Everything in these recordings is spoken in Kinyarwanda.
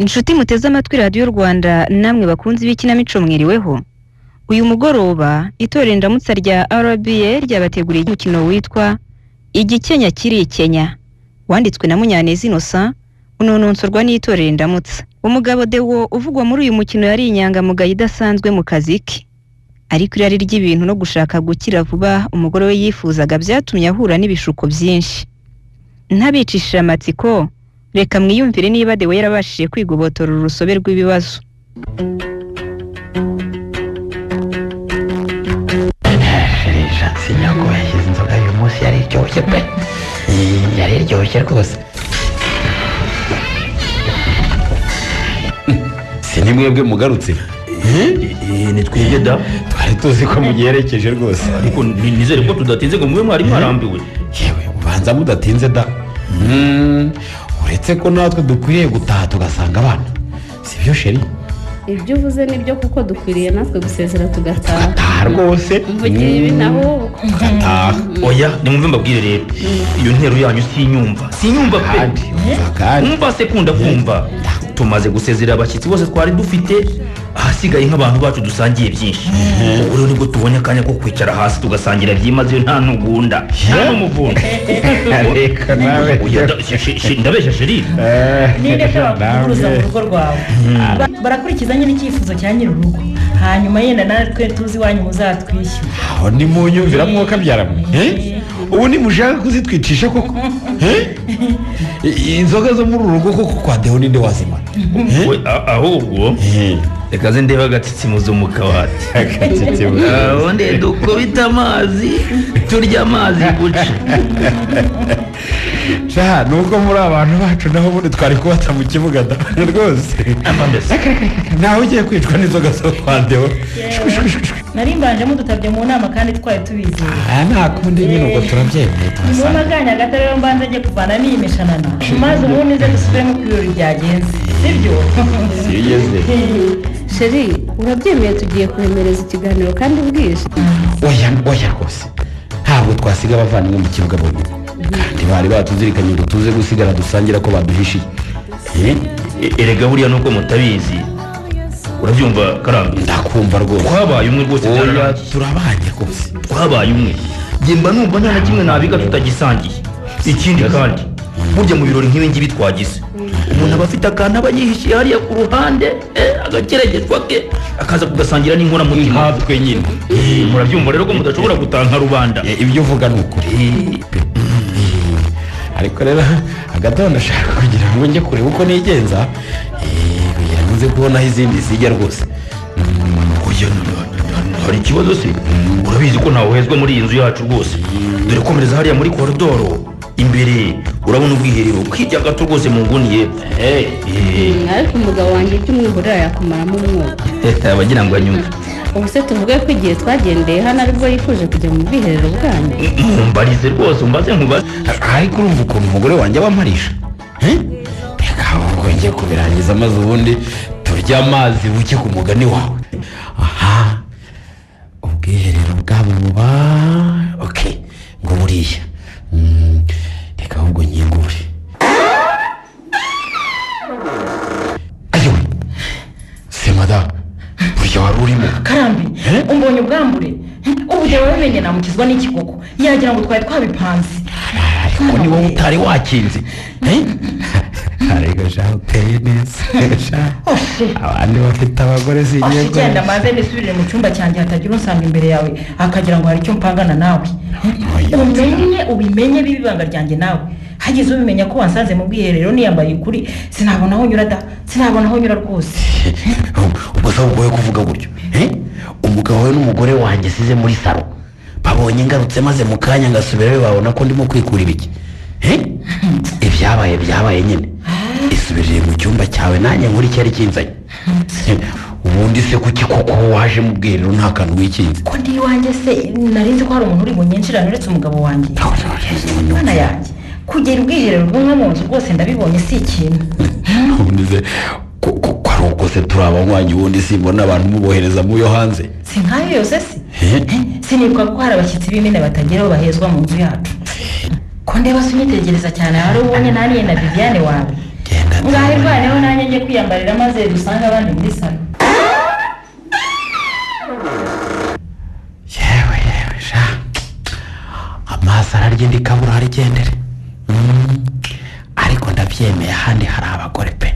Inshuti muteze amatwi Radio Rwanda namwe bakunzi b'ikinamico mwiriweho. Uyu mugoroba itorero ndamutsa rya RBA ryabateguriye umukino witwa Igice kiri Kenya. Wanditswe na Munyanezi Innocent, unononsorwa n'itorero ndamutsa. Umugabo Dewo uvugwa muri uyu mukino yari inyangamugayo idasanzwe mu kazi ke. Ariko irari ry'ibintu no gushaka gukira vuba umugore we yifuzaga byatumye ahura n'ibishuko byinshi. Ntabicishije amatsiko, reka mwiyumvire niba Dewo yarabashije kwigobotora urusobe rw'ibibazo. Sinyago yashyize inzoga uyu munsi yari iryoshye pe. Yari iryoshye rwose. Sini mwebwe mugarutse. Ni twebwe da. Twari tuzi ko mugerekeje rwose. Ariko nizere ko tudatinze ngo mwe mwari mwarambiwe. Yewe ubanza mudatinze da. Uretse ko natwe dukwiriye gutaha tugasanga abana. Sibyo sheri? Ibyo uvuze nibyo kuko dukwiriye natwe gusezera tugataha. Tugataha rwose. Mvugiye ibi naho Tugataha. Oya nimumve mbabwire rero. Iyo ntero yanyu sinyumva pe. Umva sekunda kumva. Tumaze gusezera abashyitsi bose twari dufite, ahasigaye nk'abantu bacu dusangiye byinshi. Ubwo nibwo tubonye akanya ko kwicara hasi tugasangira byimaze nta ntugunda. Nta n'umuvunda. Reka nawe. Ndabeshya sheri. Ninde bakuruza mu rugo rwawe. Barakurikizanye n'icyifuzo cya nyir'urugo. Hanyuma yenda natwe tuzi wanyu muzatwishyura. Aho ni mu nyumvira mwuka byaramwe. Ubu ni mushaka kuzitwicisha koko. Inzoga zo muri urugo koko kwa Dewo ninde wazima. Ahubwo reka ze ndeba agatsitsimuzo mu kabati. Onde dukubita amazi turya amazi guca. Sha nuko muri abantu bacu naho bundi twari kubata mu kibuga da rwose. Naho ugiye kwicwa n'inzoga zo kwa Dewo. Nari mbanje mudutabye mu nama kandi twari tubizi. Nta kundi nyine ubwo turabyemeye Mu maganya gatarero mbanze agiye kuvana n'iyimishanana. Maze ubundi ze dusubire mu kwirori byagenze. Sibyo? Siyeze. Sheri, urabyemeye tugiye kuremereza ikiganiro kandi ubwije. Oya rwose. Ntabwo twasiga abavandimwe mu kibuga bombi. Kandi bari batuzirikanye ngo tuze gusigara dusangira ko baduhishiye. Erega buriya nuko mutabizi. Urabyumva Karambi? Ndakumva rwose. Twabaye umwe rwose Oya turabanye rwose. Twabaye umwe. Gemba numva nta na kimwe nabiga tutagisangiye. Ikindi kandi burya mu birori nk'ibi ngibi twagize. Umuntu aba afite akantu aba yihishiye hariya ku ruhande, agakeregezwa ke akaza kugasangira n'inkora mu mutima. Hatwe nyine. Murabyumva rero ko mudashobora gutanka rubanda. Ibyo uvuga ni ukuri. Ariko rero agato ndashaka kugira ngo njye kureba uko nigenza. Kugira ngo nze kubonaho izindi zijya rwose. Hari ikibazo se? Urabizi ko ntawe uhezwa muri iyi nzu yacu rwose. Dore komereza hariya muri koridoro imbere urabona ubwiherero kwirya gato rwose mu nguni ye. Ariko umugabo wanjye by'umwihurira yakumaramo umwuka. Abagira ngo anyumve. Ubu se tuvuge ko igihe twagendeye hano aribwo yifuje kujya mu bwiherero bwanyu. Mbarize rwose umbaze nkubaze. Ariko urumva ukuntu umugore wanjye abamparisha. Reka ahubwo njye kubirangiza maze ubundi turya amazi buke ku mugani wawe. Aha ubwiherero bwabo buba okay ngo buriya. Reka ahubwo nyingure. Ayo se madame burya wari urimo. Karambi umbonye ubwambure. Ubu Dewo wabimenye namukizwa n'iki koko. Yagira ngo twari twabipanze. Ariko ni wowe utari wakinze. Ariko shaho uteye neza. Abandi bafite abagore zigiye ko genda maze nisubire mu cyumba cyanjye hatagira unsanga imbere yawe akagira ngo hari icyo mpangana nawe. Ubimenye bibanga ryanjye nawe. Hagize ubimenya ko wansanze mu bwiherero niyambaye kuri sinabona aho nyura da. Sinabona aho nyura rwose. Ubwo se ugoye kuvuga gutyo. Umugabo we n'umugore wanjye size muri saro. Babonye ngarutse maze mu kanya ngasubirayo babona ko ndimo kwikura ibiki. Ibyabaye nyine. Isubiriye mu cyumba cyawe nanjye muri cyari kinzanye. Ubundi se kuki koko waje mu bwiherero nta kantu wikinze? Ko ndi wanjye se narinzi ko hari umuntu uri bunyinjirana uretse umugabo wanjye. Mwana yanjye kugera ubwiherero bw'umwe mu nzu rwose ndabibonye si ikintu. Ubundi se ko ari uko se turabanywanyi ubundi simbona abantu mubohereza mu yo hanze. Si nkayo yose si? Sinibuka ko hari abashyitsi b'imene batageraho bahezwa mu nzu yacu. Ko ndeba sunyitegereza cyane hari ubonye naniye na Viviane wawe. Genda ngaho irwaneho nanjye njye kwiyambarira maze dusanga abandi muri salo. yewe sha amazi ararya indi kabura harigendere. Ariko ndabyemeye ahandi hari abagore pe.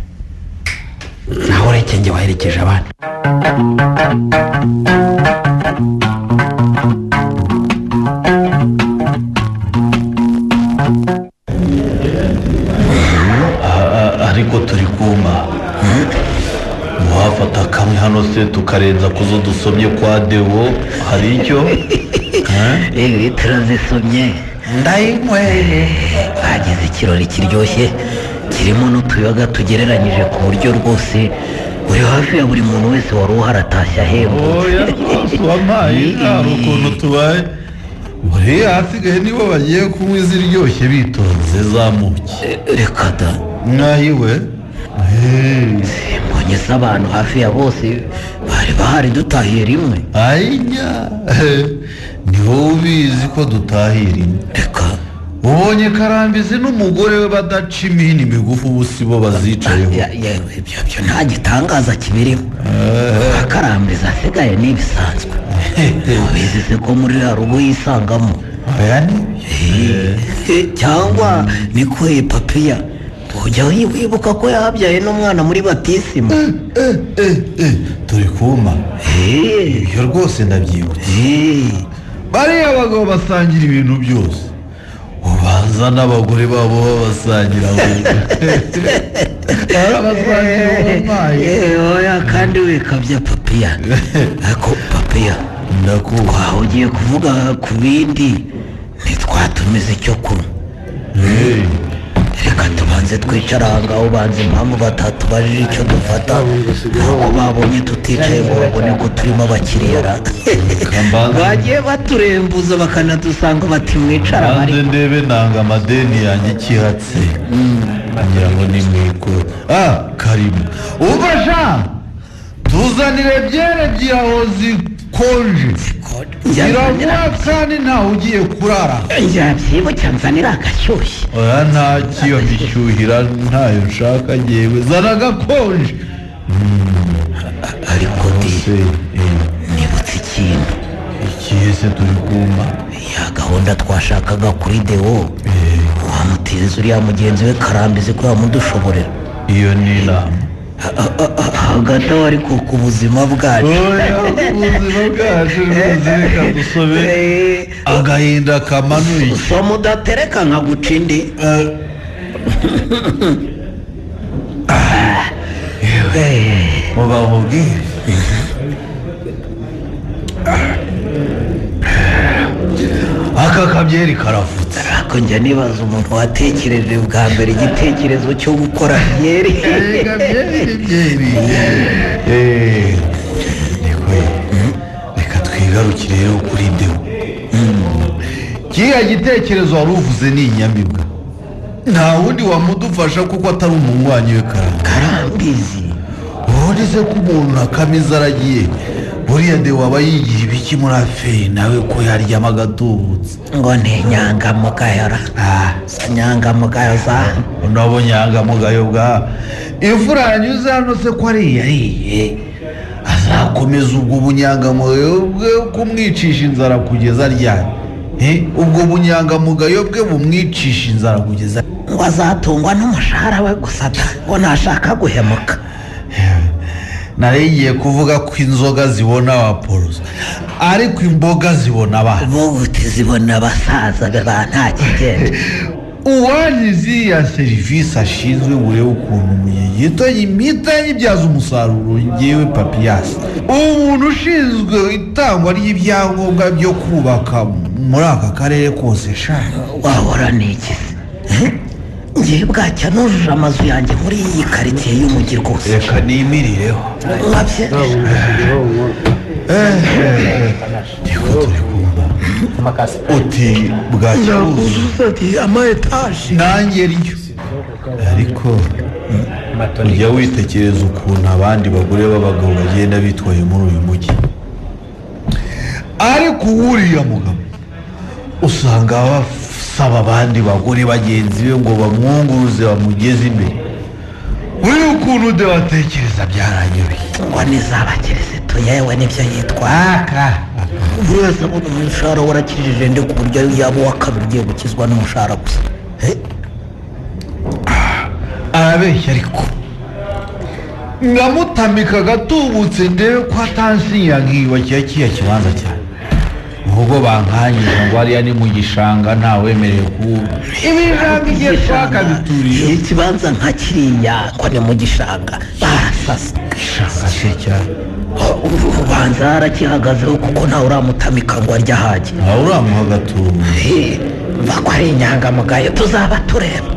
Naho reke njye waherekeje abandi. ariko turi kuma wafata kamwe hano se tukarenza kuzo dusomye kwa Dewo hari icyo turazisomye Ndayinyweye. bagize ikirori kiryoshye kirimo n'utuyoga tugereranyije ku buryo rwose uri hafi ya buri muntu wese wari uharatashya ahemba. oya rwose wampaye hari ukuntu tubaye buriya hasigaye nibo bagiye kunywa iziryoshye bitonze zamuke. reka da mwayiwe mbonye se abantu hafi ya bose bari bahari dutahiye rimwe. ayinya ni wowe ubizi ko dutahira imwe. reka ubonye Karambizi n'umugore we badaca imihini migufi ubu si bo bazicayeho. ibyo nta gitangaza kibirimo. Karambizi asigaye n'ibisanzwe. ubizi se ko muri ya rugo yisangamo. oya ni cyangwa niko papiya ujya wibuka ko yabyaye n'umwana muri batisima. turi kuma ibyo rwose ndabyibutse. bariya bagabo basangira ibintu byose ubanza n'abagore babo babasangira oya kandi wikabya papiya. ariko papiya waho ugiye kuvuga ku bindi ntitwatumize icyo kunywa. reka tubanze twicara aha ngaho ubanza impamvu batatubajije icyo dufata nuko babonye tuticaye ngo babone ko turimo abakiriya. bagiye baturembuza bakanadusanga bati mwicara hanze ndebe nanga amadeni yanjye ikihatse ngira ngo ni mwikuru. karibu ubasha tuzanire byere byaho zikonje ziravuga kandi ntawe ugiye kurara. nzabyibukya nzanira agashyushye. oya ntakiyo mbishyuhira ntayo nshaka ngewe zana agakonje. ariko nibutse ikintu. ikihe se turi kuma? ya gahunda twashakaga kuri Dewo wamutiriza uriya mugenzi we Karambizi ko yamudushoborera. iyo ni inama hagati aho ariko ku buzima bwacu. ubuzima bwacu reka dusobe agahinda kamanuye. usoma udatereka nka guca indi. muba mubwire aka kabyeri karafutse. ariko njya nibaza umuntu watekereje bwa mbere igitekerezo cyo gukora byeri. reka twigarukire rero kuri Dewo. kiriya gitekerezo wari uvuze ni inyamibwa nta wundi wamudufasha kuko atari umunywanyi we Karambizi. ubundi se ko umuntu akamiza aragiye buriya Dewo aba yigira ibiki muri aferi nawe ko yaryama agatubutse ngo ni inyangamugayo ra. sa nyangamugayo za nabo nyangamugayo bwa imfura yanyuze hano se ko ariye azakomeza ubwo bunyangamugayo bwe kumwicisha inzara kugeza ryari? ubwo bunyangamugayo bwe bumwicisha inzara kugeza ngo azatungwa n'umushahara we gusa ngo ntashaka guhemuka. narigiye kuvuga ko inzoga zibona abaporoso ariko imboga zibona abana. buti zibona abasaza ba nta kigenda. uwangize iriya serivisi ashinzwe burebe ukuntu mu gihe gito imita yibyaza umusaruro ngewe papiyasi umuntu ushinzwe itangwa ry'ibyangombwa byo kubaka muri aka karere kose shaka wahora n'iki se? ngiye bwacya nujuje amazu yanjye muri iyi karitsiye y'umujyi rwose. reka nimirireho nkabye niko turi kumva uti bwacya buzuza ama etaje nanjye ryo ariko ujya witekereza ukuntu abandi bagore b'abagabo bagenda bitwaye muri uyu mujyi ariko uriya mugabo usanga basaba abandi bagore bagenzi be ngo bamwunguruze bamugeze imbere uri ukuntu de watekereza byaranyobeye ngo nizabakirisitu yewe nibyo yitwa buri wese abona umushahara warakijije nde ku buryo yaba uwa kabiri ugiye gukizwa n'umushahara gusa arabeshya ariko ngamutamika agatubutse ndebe ko atansinya nkiyubakira kiriya kibanza cyane ahubwo bankanyije ngo hariya ni mu gishanga ntawemerewe kuba ibijanga igihe twakabituriye ikibanza nka kiriya ko ni mu gishanga barasasa gishanga se cyane ubanza harakihagazeho kuko ntawe uramutamika ngo arya hajye ntawe uramuha agatungo mva ko ari inyangamugayo tuzaba tureba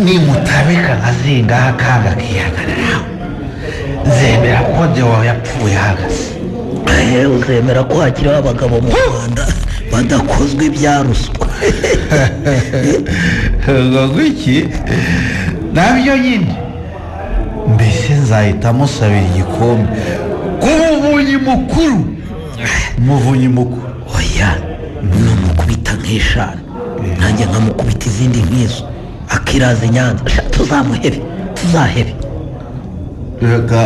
nimutabika nkazingaho akanga akihagararaho zemera ko dewo yapfuye ahagaze uzemera ko hakiriho abagabo mu rwanda badakozwe ibya ruswa ngo iki nabyo nyine mbese nzahita musabira igikombe k'umuvunyi mukuru umuvunyi mukuru oya numukubita nk'eshanu nanjye nkamukubita izindi nk'izo akiraza inyanza tuzamuhebe tuzahebe reka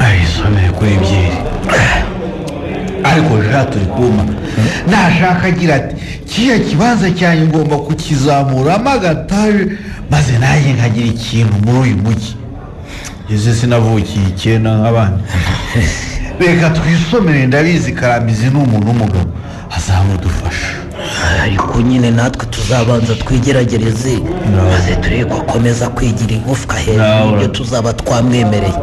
ayisomeye kuri byeri ariko jean turi kuma nashaka agira ati kiriya kibanza cyanjye ngomba kukizamuramo agataje maze nanjye nkagira ikintu muri uyu mujyi ese sinavukiye icyenda nk'abandi reka twisomere ndabizi karamizi ni umuntu w'umugabo azamudufasha ariko nyine natwe tuzabanza twigeragereze maze turebe ko akomeza kwigira igufwa hejuru ibyo tuzaba twamwemereye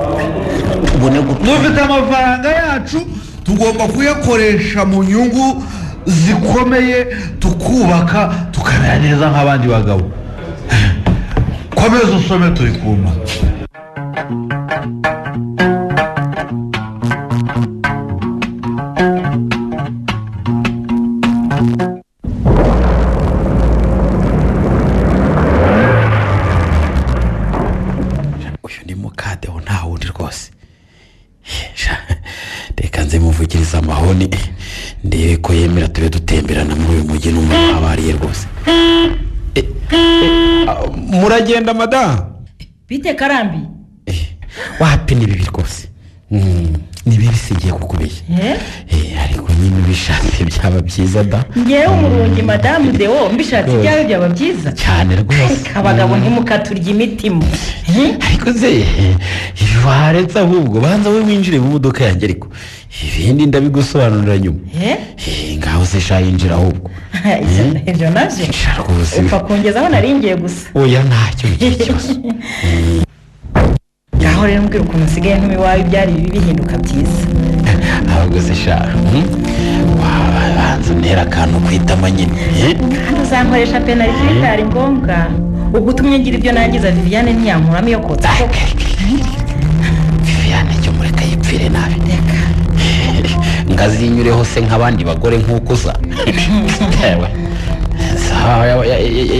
tubone dufite amafaranga yacu tugomba kuyakoresha mu nyungu zikomeye tukubaka tukamera neza nk'abandi bagabo komeza usome turi kuma muvugiriza amahoni ndebe ko yemera tube dutemberana muri uyu mujyi n'umuntu abariye rwose muragenda madamu bite karambi wapi ni bibi rwose ni bibi sigiye kukubeshya ariko nyine ubishatse byaba byiza da ngewe umurungi madamu dewo mbishatse ibyawe byaba byiza cyane rwose abagabo ntimukaturya imitima ariko ze waretse ahubwo banza we winjire mu modoka yanjye ariko ibindi ndabigusobanurira nyuma ngaho se sha yinjira ahubwo ibyo nabyo upfa kungezaho naringiye gusa oya ntacyo cyose aho rero mbwira ukuntu usigaye nk'iwawe byari bihinduka byiza ahubwo se sha wabanza untera akantu ku itama nyine kandi uzankoresha penaliti bitari ngombwa ubwo utumye ngira ibyo nangiza Viviane ntiyankuramo iyo kotsa Viviane cyo mureka yipfire nabi ngazinyureho se nk'abandi bagore nk'uko uza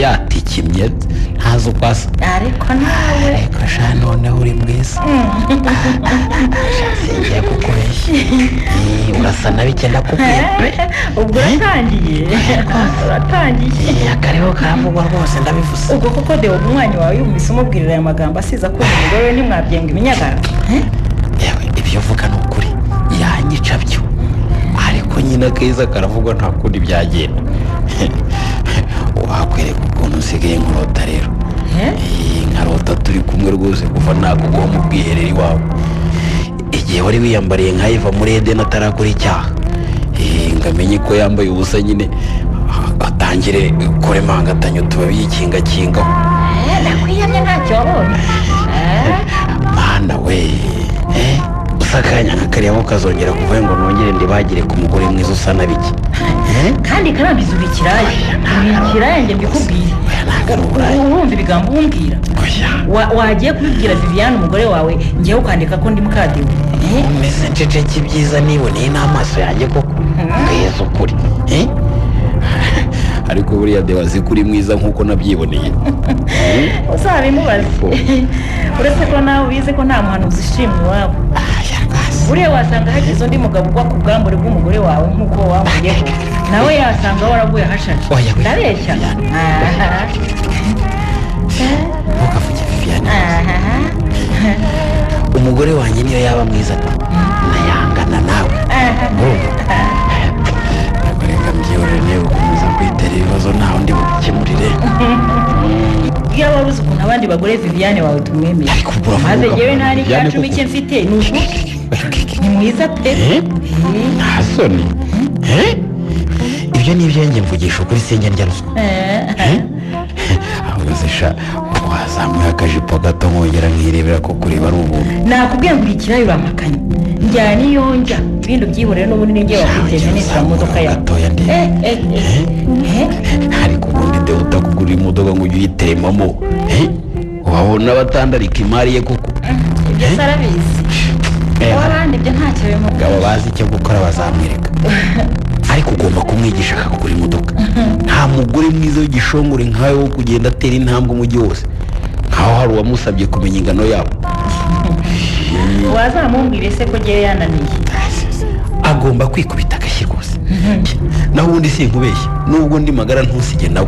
yatikimye ntazi uko asa ariko nawe ariko sha noneho uri mwiza singiye kukubeshya urasa nabi cyenda kubwira ubwo uratangiye akariho karavugwa rwose ndabivuze ubwo koko dewo umwanya wawe yumvise umubwirira aya magambo asiza ko umugore we ntimwabyenga iminyagara yewe ibyo uvuga ni ukuri yanyica byo ariko nyine akeza karavugwa nta kundi byagenda wakwereka ukuntu usigaye nkurota rero nkarota turi kumwe rwose kuva nakuguha mu bwiherero iwawe igihe wari wiyambariye nkayiva muri edeni atarakora icyaha ngamenye ko yambaye ubusa nyine atangire kuremangatanya utubabi yikingakingaho nakwiyamye ntacyo wabonye mana we usakanya nk'akariya kazongera kuvuga ngo nongere ndibagire ku mugore mwiza usa na biki kandi karambiza uri ikiraya njye mbikubwire urumva ibigambo umbwira wagiye kubibwira Viviane umugore wawe ngewe ukandika ko ndi mukadewe umeze nceceke ibyiza niboneye n'amaso yanjye koko ngaheza ukuri ariko buriya dewa azi ko uri mwiza nk'uko nabyiboneye uzabimubaze uretse ko nawe ubizi ko nta muhanuzi ushimwa iwabo buriya wasanga hagize undi mugabo ugwa ku bwambure bw'umugore wawe nk'uko wambuyeho nawe yasanga waraguye ahashashe ndabeshya ntukavuge Viviane. Umugore wanjye niyo yaba mwiza nayangana nawe. Reka mbyihorere niba ukomeza kwitera ibibazo nta wundi bukemurire. iyo waba uzi ukuntu abandi bagore Viviane wawe tumwemeye maze yewe nta n'icyacu bike mfite ni ukuri ni mwiza pe. nta soni. ibyo ni ibyanjye mvugisha ukuri sinjye ndya ruswa. ahubwo zisha wazamuye akajipo gato nkongera nkirebera ko kureba ari ubuntu. nakubwiye ngo ikirayi uramakanye njyana iyo njya ibindi ubyihorere n'ubundi ninjye wakwiteje neza mu modoka yawe. ariko ubundi de utakugura imodoka ngo ujye uyitemamo wabona abatandarika imari ye koko. ibyo sarabizi abandi ibyo ntacyo bimuha. ngabo bazi icyo gukora bazamwereka ariko ugomba kumwigisha akakugura imodoka. nta mugore mwiza w'igishongore nkawe wo kugenda atera intambwe umujyi wose nkaho hari uwamusabye kumenya ingano yabo. wazamumbwire se ko ngewe yananiye. agomba kwikubita agashyi rwose. naho ubundi sinkubeshya nubwo ndi magara ntusige nawe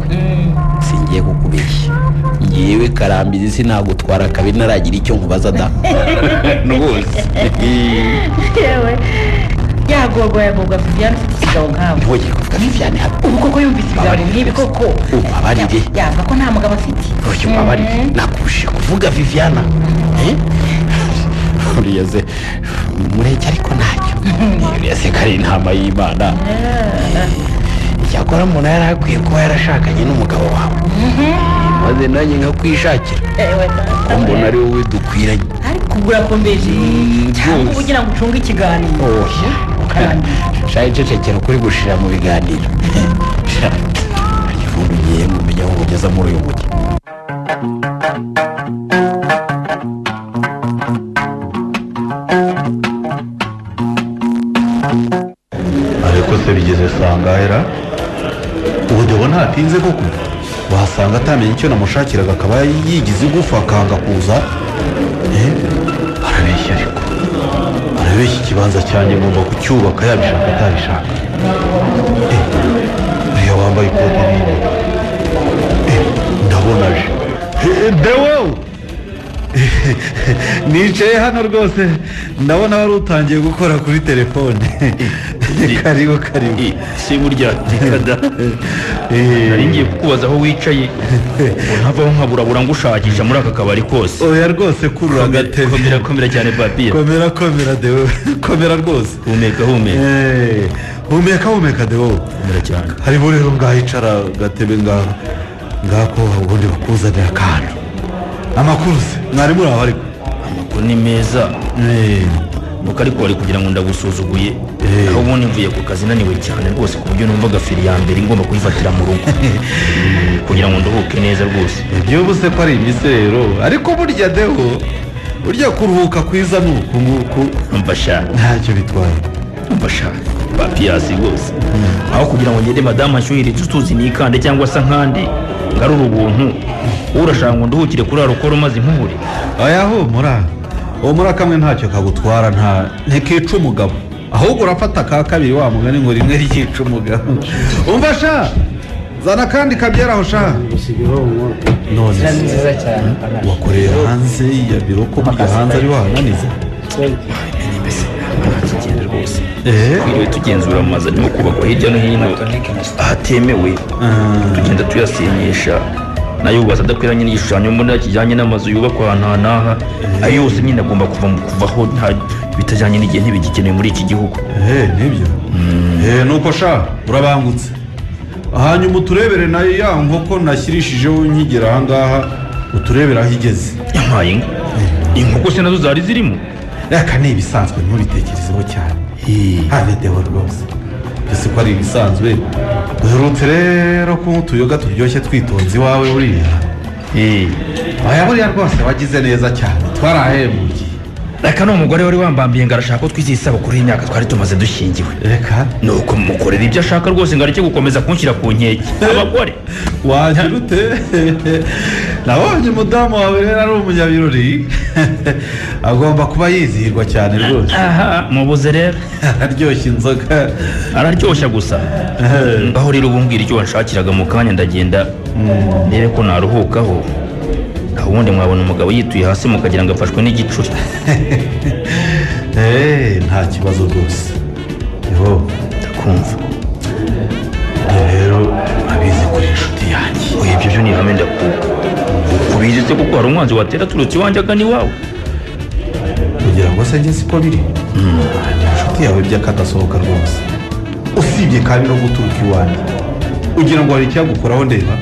singiye kukubeshya ngewe karambizi sinagutwara kabiri naragira icyo nkubaza da rwose. yewe yagogwa Viviane ufite ikigabo nkawe. ntugire kuvuga Viviane hano. ubu koko yumvise ibigambo nk'ibi koko. abarire yavuga ko nta mugabo afite. uyu abarire nakurusha kuvuga Viviane. uriya se mureke ariko ntacyo. uriya se kari intama y'Imana. icyakora umuntu yari akwiye kuba yarashakanye n'umugabo wawe maze nanjye nkakwishakira ko mbona ari wowe dukwiranye. ariko ubwo urakombeje cyangwa uba ugira ngo ucunge ikiganiro. shayi icecekera ukuri gushira mu biganiro. ifundo ugiye mumenya aho ugeza muri uyu mujyi. ariko se bigeze sangahera ubu debo ntatinze koko wasanga atamenya icyo namushakiraga akaba yigize igufa akanga kuza. arabeshya ariko arabeshya ikibanza cyanjye ngomba kucyubaka yabishaka atabishaka. uriya wambaye ikote nini ndabona aje. dewo nicaye hano rwose ndabona wari utangiye gukora kuri telefone. karibu si burya nikada nari ngiye kukubaza aho wicaye ntavaho nkaburabura ngo ushakisha muri aka kabari kose. oya rwose kurura agatebe. komera cyane papiye. komera dewo komera rwose. humeka dewo. komera cyane. harimo rero ngahicara agatebe ngako ubundi bakuzanira akantu. amakuru se mwari muri aho ariko. amakuru ni meza nuko ariko wari kugira ngo ndagusuzuguye aho ubundi mvuye ku kazi naniwe cyane rwose ku buryo numvaga feri ya mbere ngomba kuyifatira mu rugo kugira ngo nduhuke neza rwose. ibyo ubuse ko ari imisero ariko burya deho burya kuruhuka kwiza ni uku nguku. mfasha ntacyo bitwaye. mfasha papiyasi rwose aho kugira ngo ngende madamu ashyuhire tuzi nikande cyangwa se nkandi ngarura ubuntu urashaka ngo nduhukire kuri arukoro maze impuhure. oya humura kamwe ntacyo kagutwara ntikica umugabo ahubwo urafata ka kabiri wa mugani ngo rimwe ryica umugabo. umva sha zana kandi kabyera aho sha. none wakoreye hanze ya biro ko burya hanze ari wahananiza. ntakigenda rwose twiriwe tugenzura amazu arimo kubakwa hirya no hino ahatemewe tugenda tuyasenyesha nayo ubaza adakwiranye n'igishushanyo mbonera kijyanye n'amazu yubakwa ahantu n'aha ayo yose nyine agomba kuvaho bitajyanye n'igihe ntibigikenewe muri iki gihugu. nibyo nuko sha urabangutse hanyuma uturebere nayo ya nkoko nashyiririshijeho nkigera ahangaha uturebere aho igeze. yampaye inkoko se nazo zari zirimo. reka ni ibisanzwe ntubitekerezeho cyane. habedeho rwose ese ko ari ibisanzwe. duherutse rero ko utuyoga turyoshye twitonze iwawe buriya. oya buriya rwose wagize neza cyane twarahemukiye. reka ni umugore wari wambambiye ngo arashaka ko twizihiza isabukuru y'imyaka twari tumaze dushyingiwe. reka nuko mukorera ibyo ashaka rwose ngo areke gukomeza kunshyira ku nkeke. abagore wagira ute. nabonye umudamu wawe rero ari umunyabirori agomba kuba yizihirwa cyane rwose. aha mubuze rero araryoshya inzoga. araryoshya gusa ngaho rero ubu mbwira icyo wanshakiraga mu kanya ndagenda ndebe ko naruhukaho ubundi mwabona umugabo yituye hasi mukagira ngo afashwe n'igicuri. Nta kibazo rwose. Yo Ndakumva. rero abizi kuri inshuti yanjye. Oya ibyo byo ni ihame ndakuka. Kubizi se kuko hari umwanzi watera turutse iwanjye agana iwawe. kugira ngo se njye siko biri. Inshuti yawe by'akadasohoka rwose. Usibye kandi no guturuka iwanjye. Ugira ngo hari icyagukoraho ndeba?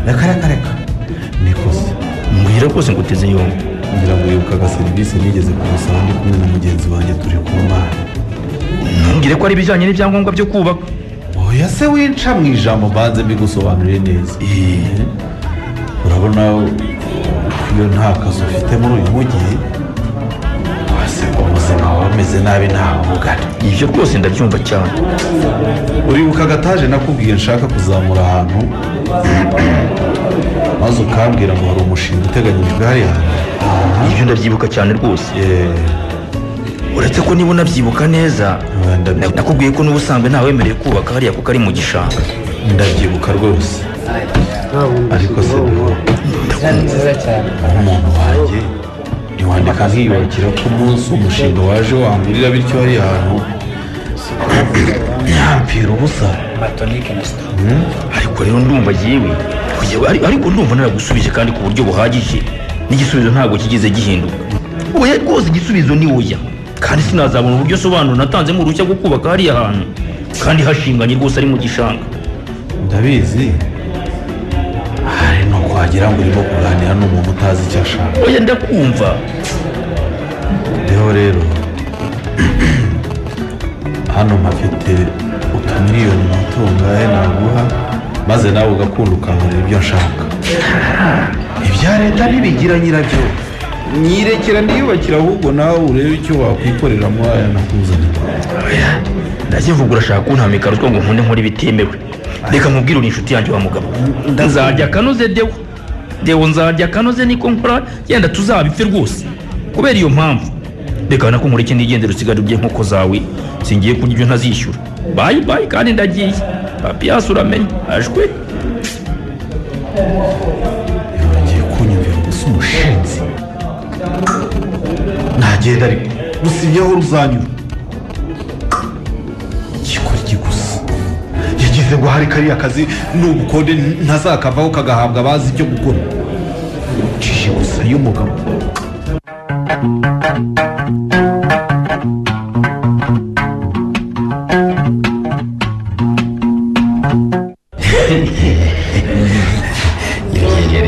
Reka. Nikoze. Mbwira rwose nguteze yombi. Ngira ngo wibukaga serivisi nigeze kumusaba ndi kumwe na mugenzi wanjye turi ku mana. Ntumbwire ko ari ibijyanye n'ibyangombwa byo kubaka. Oya se winca mu ijambo mbanze mbigusobanurire neza. Urabona iyo nta kazi ufite muri uyu mujyi wase ubuzima wawe bumeze nabi ntawe umugana. Ibyo rwose ndabyumva cyane. Uribuka agataje nakubwiye nshaka kuzamura ahantu maze ukambwira ngo hari umushinga uteganyijwe hariya. Ibyo ndabyibuka cyane rwose. Uretse ko niba unabyibuka neza nakubwiye ko n'ubusanzwe ntawemerewe kubaka hariya kuko ari mu gishanga. Ndabyibuka rwose. Ariko se umuntu wanjye ntiwandika nkiyubakira ko umunsi umushinga waje wangurira bityo hariya hantu nyampira ubusa. Ariko rero ndumva yewe ariko ndumva naragusubije kandi ku buryo buhagije n'igisubizo ntabwo kigize gihinduka. Oya rwose igisubizo ni oya kandi sinazabona uburyo sobanura natanzemo uruhushya rwo kubaka hariya hantu kandi hashinganye rwose ari mu gishanga. Ndabizi hari no kwagira ngo urimo kuganira n'umuntu utazi icyo ashaka. Oya ndakumva. Rero hano mpafite utumiliyoni mutungahe naguha maze nawe ugakunda ukankorera ibyo nshaka. Ibya leta ntibigira nyirabyo. Nyirekera ndiyubakira ahubwo nawe urebe icyo wakwikorera muri aya nakuzanira. Ndakivuga urashaka kuntamika ruswa ngo nkunde nkora ibitemewe. Reka mubwire uri inshuti yanjye wa mugabo. Nzarya kanoze Dewo nzarya kanoze niko nkora yenda tuzabipfe rwose. Kubera iyo mpamvu reka nako nkureke ndigendera usigara ubye nk'uko zawe singiye kurya ibyo ntazishyura. Bye kandi ndagiye. Papiyasi uramenye ajwe. Yongeye kunyumvira gusa umushinzi. Ntagenda ariko rusibyeho ruzanyura. Ikora gusa yagize ngo hari kariya kazi n'ubukode ntazakavaho kagahabwa abazi ibyo gukora. Cishe gusa y'umugabo.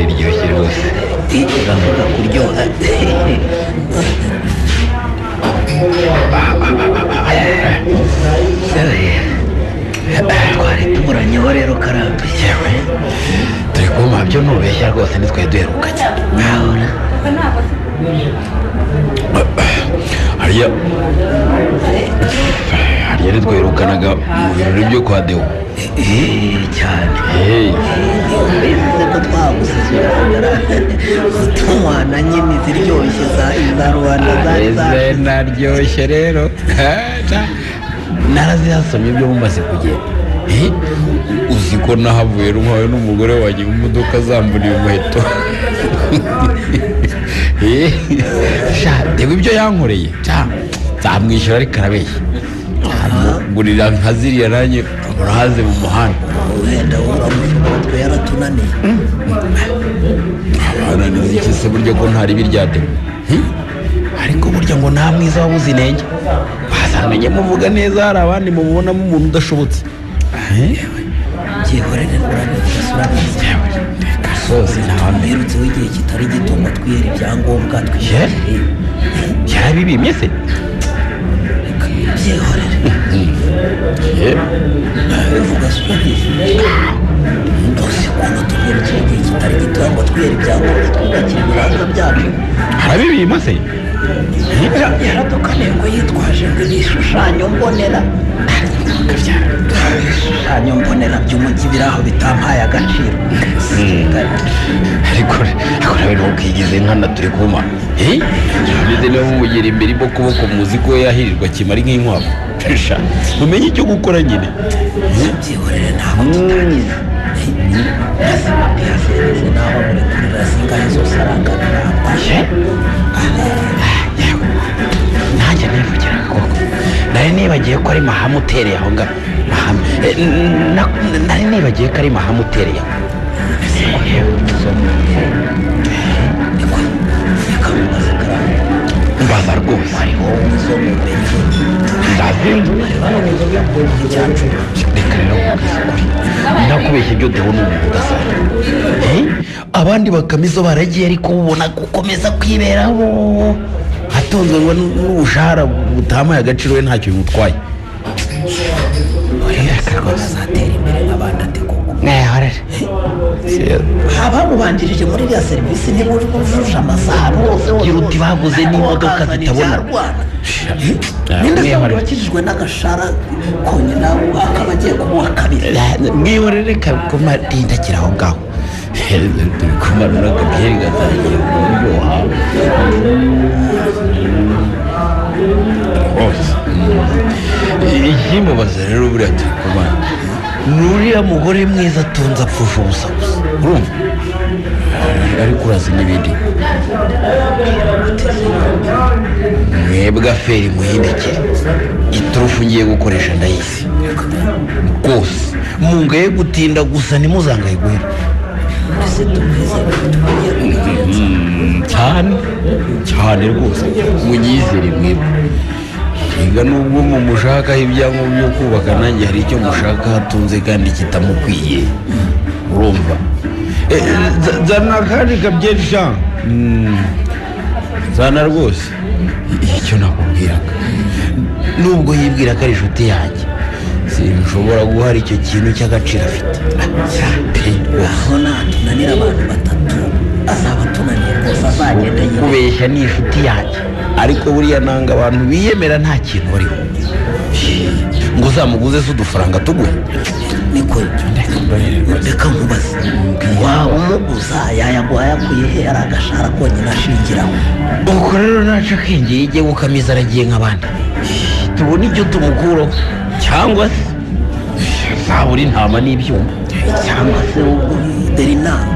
Iryoshye rwose. iravuga kuryoha. Twari tuburanyeho rero karambi. Yewe turi kumva byo ntubeshya rwose nitwe duherukanye. Hariya ntitwerukanaga mu birori byo kwa Dewo. Cyane. Bivuze ko twagusesura tumwana nyine ziryoshye za Rwanda zari naryoshye rero. Narazihasomye byo mumaze kugenda. Uzi ko nahavuye ntwawe n'umugore wanjye mu modoka zamburiye umuheto. Dewe ibyo yankoreye nzamwishyura ariko arabeshya. Gurira nka ziriya nanjye murahaze mu muhanda. wenda uramushobora twe yaratunaniye. Abananiza iki se burya ko ntari birya Dewe. Ariko burya ngo nta mwiza wabuze inenge. Bazamenye muvuga neza hari abandi mubonamo umuntu udashobotse. Byihorere urabisura neza. Zose Mperutse w'igihe kitari gito ngo twiyere ibyangombwa twishyure. yarabibimye se? Byihorere. Bivuga sura ndose ukuntu tubyerutse w'igihe kitari gito ngo twiyere ibyangombwa twubakira ibibanza byacu. Harabibima se? Yaradukaniye ngo yitwaje ngo ibishushanyo mbonera. Ibishushanyo mbonera by'umujyi biri aho bitampaye agaciro. Ariko nawe ntukigize nkana turi kuma. Bimeze niba mumugera imbere mo kuboko muzi ko yahirirwa kimari nk'inkwavu. Mumenye icyo gukora nyine. Byihorere ntabwo tutagize. Nazima ntiyasezeze n'abo muri amafaranga ntabashye nanjye nivugiraga koko nari nibagiye ko ari mahame utereye aho ngaho nari nibagiye ko ari mahame utereye aho mbaza rwose reka rero ndakubeshya ibyo deho ni umuntu udasanzwe abandi bakamizo baragiye ariko ubona gukomeza kwiberaho atonzwe ngo n'ubushahara butamaye agaciro we ntacyo bimutwaye reka rwose azatera imbere nk'abandi ati koko abamubanjirije muri iriya serivisi ntibujuje amasaha bose gira uti baguze n'imodoka zitabona ninde se wakijijwe n'agashara konyine akaba agiye kumuha kabiri mwihorere reka kumarindakira aho ngaho turi kumanura akabyeri gatangiye kuryoha rwose ikimubaza rero buriya turi kumana nuriya mugore mwiza atunze apfusha ubusa gusa urumva ariko urazi n'ibindi mwebwe aferi muhindekere iturufu ngiye gukoresha ndayizi rwose mungaye gutinda gusa ntimuzangaye guhera cyane cyane rwose munyizere mwebwe higa nubwo mumushakaho ibyangombwa byo kubaka nanjye hari icyo mushaka hatunze kandi kitamukwiye urumva zana kandi kabyeri sha zana rwose icyo nakubwiraga nubwo yibwira ko ari inshuti yanjye sinshobora guhara icyo kintu cy'agaciro afite aho natunanira abantu batatu azaba atunaniye rwose azagenda kubeshya ni inshuti yanjye ariko buriya nanga abantu biyemera nta kintu bariho ngo uzamuguze se udufaranga tuguhe niko reka nkubaze waba umuguza yayakuye he ari agashara konyine ashingiraho ubwo rero naca akenge yijye gukamiza aragiye nk'abandi tubona ibyo tumukuraho cyangwa se zabura intama n'ibyuma cyangwa se dore inama